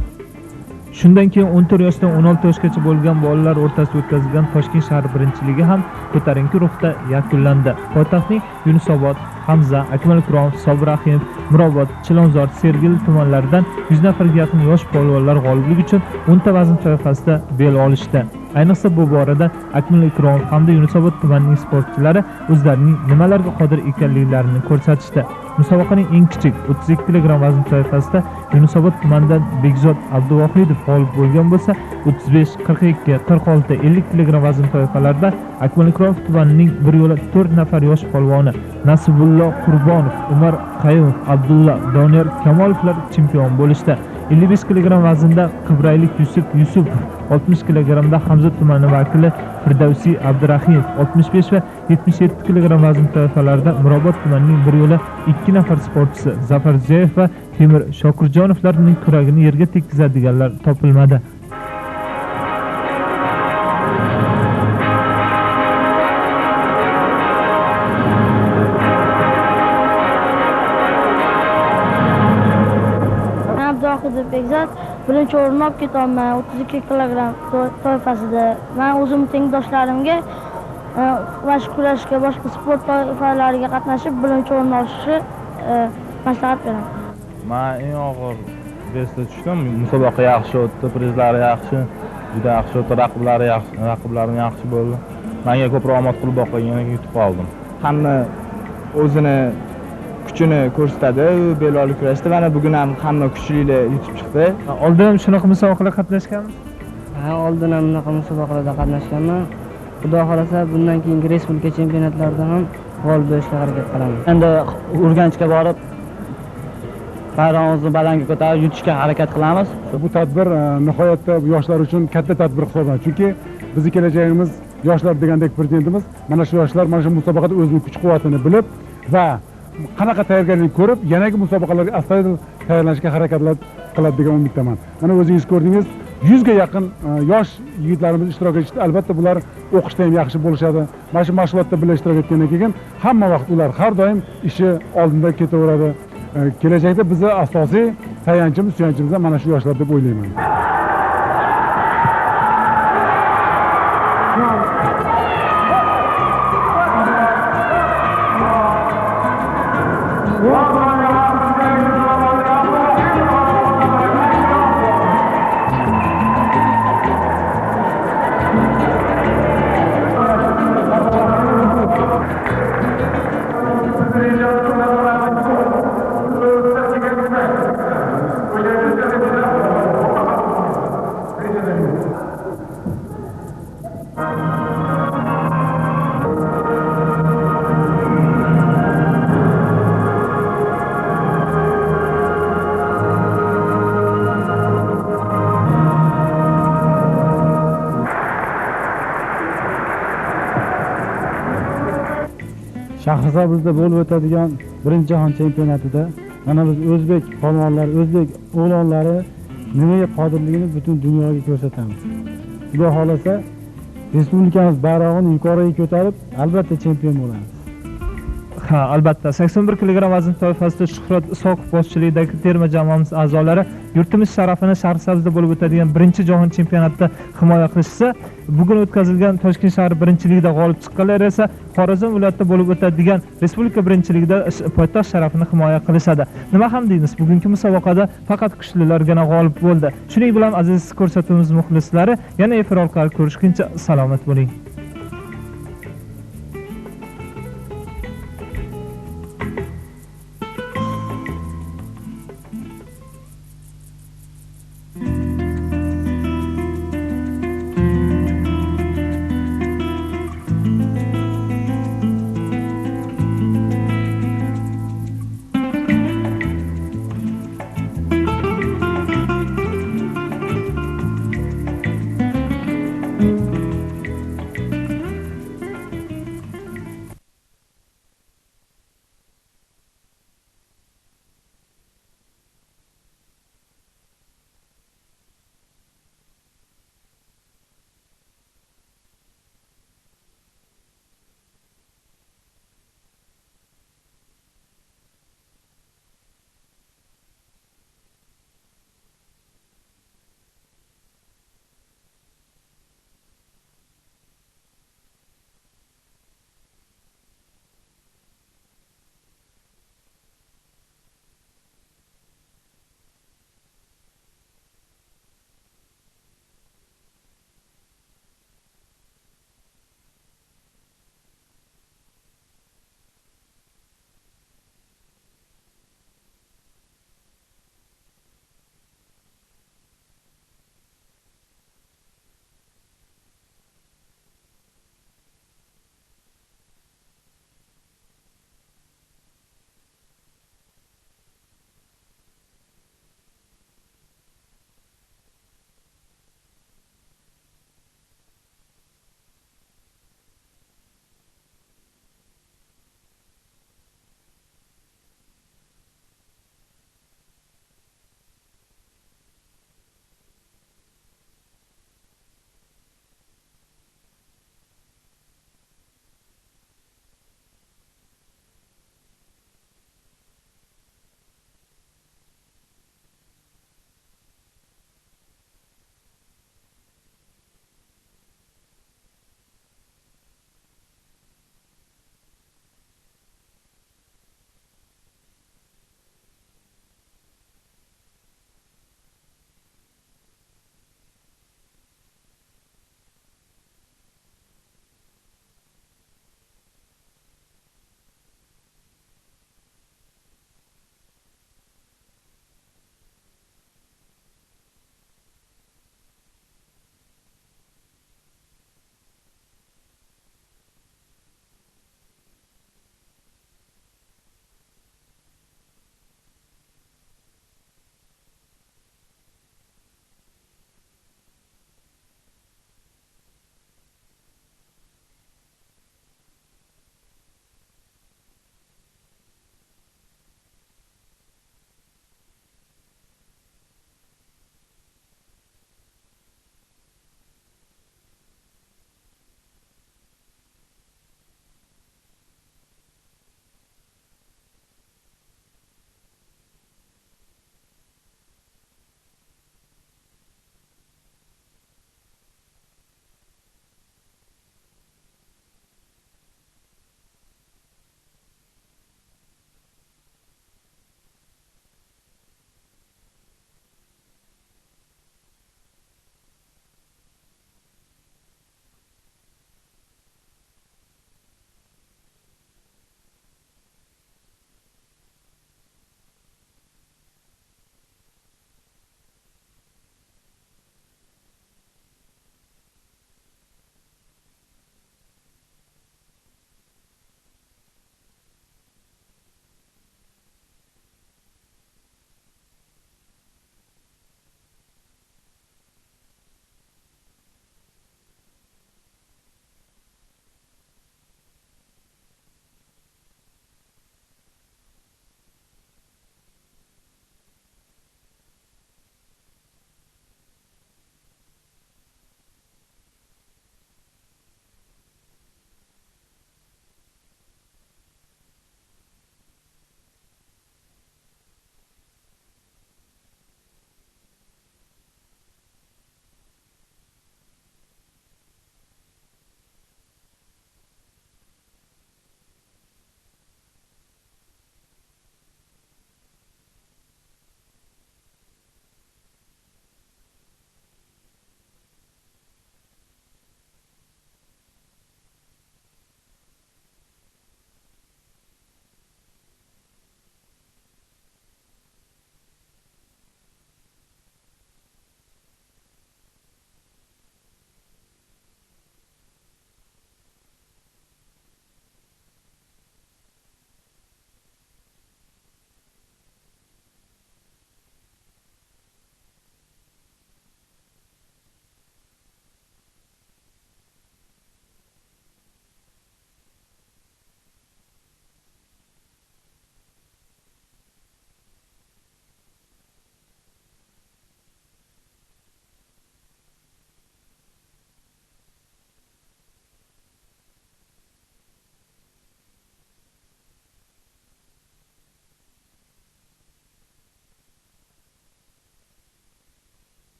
Shundan keyin 14 yoshdan 16 yoshgacha bo'lgan bolalar o'rtasida o'tkazilgan Toshkent shahar birinchiligi ham ko'tarinki ruhda yakunlandi. Poytaxtning Yunusobod, Hamza, Akmal Ikromov, Sobir Rahimov, Mirobod, Chilonzor, Sergeli tumanlaridan 100 nafarga yaqin yosh polvonlar g'oliblik uchun 10 ta vazn toifasida bel olishdi. Ayniqsa bu borada Akmal Ikromov hamda Yunusobod tumanining sportchilari o'zlarining nimalarga qodir ekanliklarini ko'rsatishdi. Musobaqaning eng kichik 32 kg vazn toifasida Yunusobod tumanidan Bekzod Abduvohidov g'olib bo'lgan bo'lsa, 35, 42, 46, 50 kg vazn toifalarida Akmal Ikromov tumanining bir yo'la 4 nafar yosh polvoni Nasibullo Qurbonov, Umar Qayumov, Abdulla Doniyor Kamolovlar chempion bo'lishdi. 55 kg vaznda qibraylik Yusuf Yusupov, 60 kg da Hamza tumani vakili Firdavsi Abdurahimov, 65 va 77 kg vazn toifalarida Mirobod tumanining bir yo'la 2 nafar sportchisi Zafar Ziyoyev va Temir Shokirjonovlarning kuragini yerga tekkizadiganlar topilmadi. Bekzod birinchi o'rinni olib ketolman 32 kg toifasida. Men o'zim tengdoshlarimga mashq kurashga, boshqa sport toifalariga qatnashib birinchi o'rinni olishni maslahat beraman. Men eng og'ir vesda tushdim. Musobaqa yaxshi o'tdi, prizlari yaxshi, juda yaxshi o'tdi, raqiblarim yaxshi bo'ldi. Menga ko'proq omad qilib boqmagan, yutib qoldim. Hamma o'zini kuchini ko'rsatadi belbog'li kurashda. Mana bugun ham hamma kuchlilar yutib chiqdi. Oldin ham shunaqa musobaqalarda qatnashganmiz? Ha, oldin ham bunaqa musobaqalarda qatnashganman. Xudo xolasa bundan keyingi respublika chempionatlarida ham g'olib bo'lishga harakat qilaman. Endi Urganchga borib bayrog'imizni balandga ko'tarib yutishga harakat qilamiz. Bu tadbir nihoyatda yoshlar uchun katta tadbir hisoblanadi. Chunki bizning kelajagimiz yoshlar degandek prezidentimiz mana shu yoshlar mana shu musobaqada o'zining kuch-quvvatini bilib va qanaqa tayyorgarlik ko'rib, yanagi musobaqalarga astoydil tayyorlanishga harakat qiladi degan umiddaman. Mana o'zingiz ko'rdingiz, 100 ga yaqin yosh yigitlarimiz ishtirok etishdi. Albatta bular o'qishda ham yaxshi bo'lishadi. Mana shu mashg'ulotda birga ishtirok etgandan keyin hamma vaqt ular har doim ishi oldinda ketaveradi. Kelajakda bizni asosiy tayanchimiz, suyanchimiz mana shu yoshlar deb o'ylayman. Shahrisabzda bo'lib o'tadigan birinchi jahon chempionatida mana biz o'zbek polvonlari, o'zbek o'g'lonlari nimaga qodirligini butun dunyoga ko'rsatamiz. Xudo xolasa respublikamiz bayrog'ini yuqoriga ko'tarib, albatta chempion bo'lamiz. Ha, albatta 81 kg vazn toifasida Shuhrat Isoqov boshchiligidagi terma jamoamiz a'zolari yurtimiz sharafini Shahrisabzda bo'lib o'tadigan birinchi jahon chempionatida himoya qilishsa, bugun o'tkazilgan Toshkent shahar birinchiligida g'olib chiqqanlar esa Xorazm viloyatida bo'lib o'tadigan respublika birinchiligida poytaxt sharafini himoya qilishadi. Nima ham deymiz, bugungi musobaqada faqat kuchlilargina g'olib bo'ldi. Shuning bilan aziz ko'rsatuvimiz muxlislari, yana efir orqali ko'rishguncha salomat bo'ling.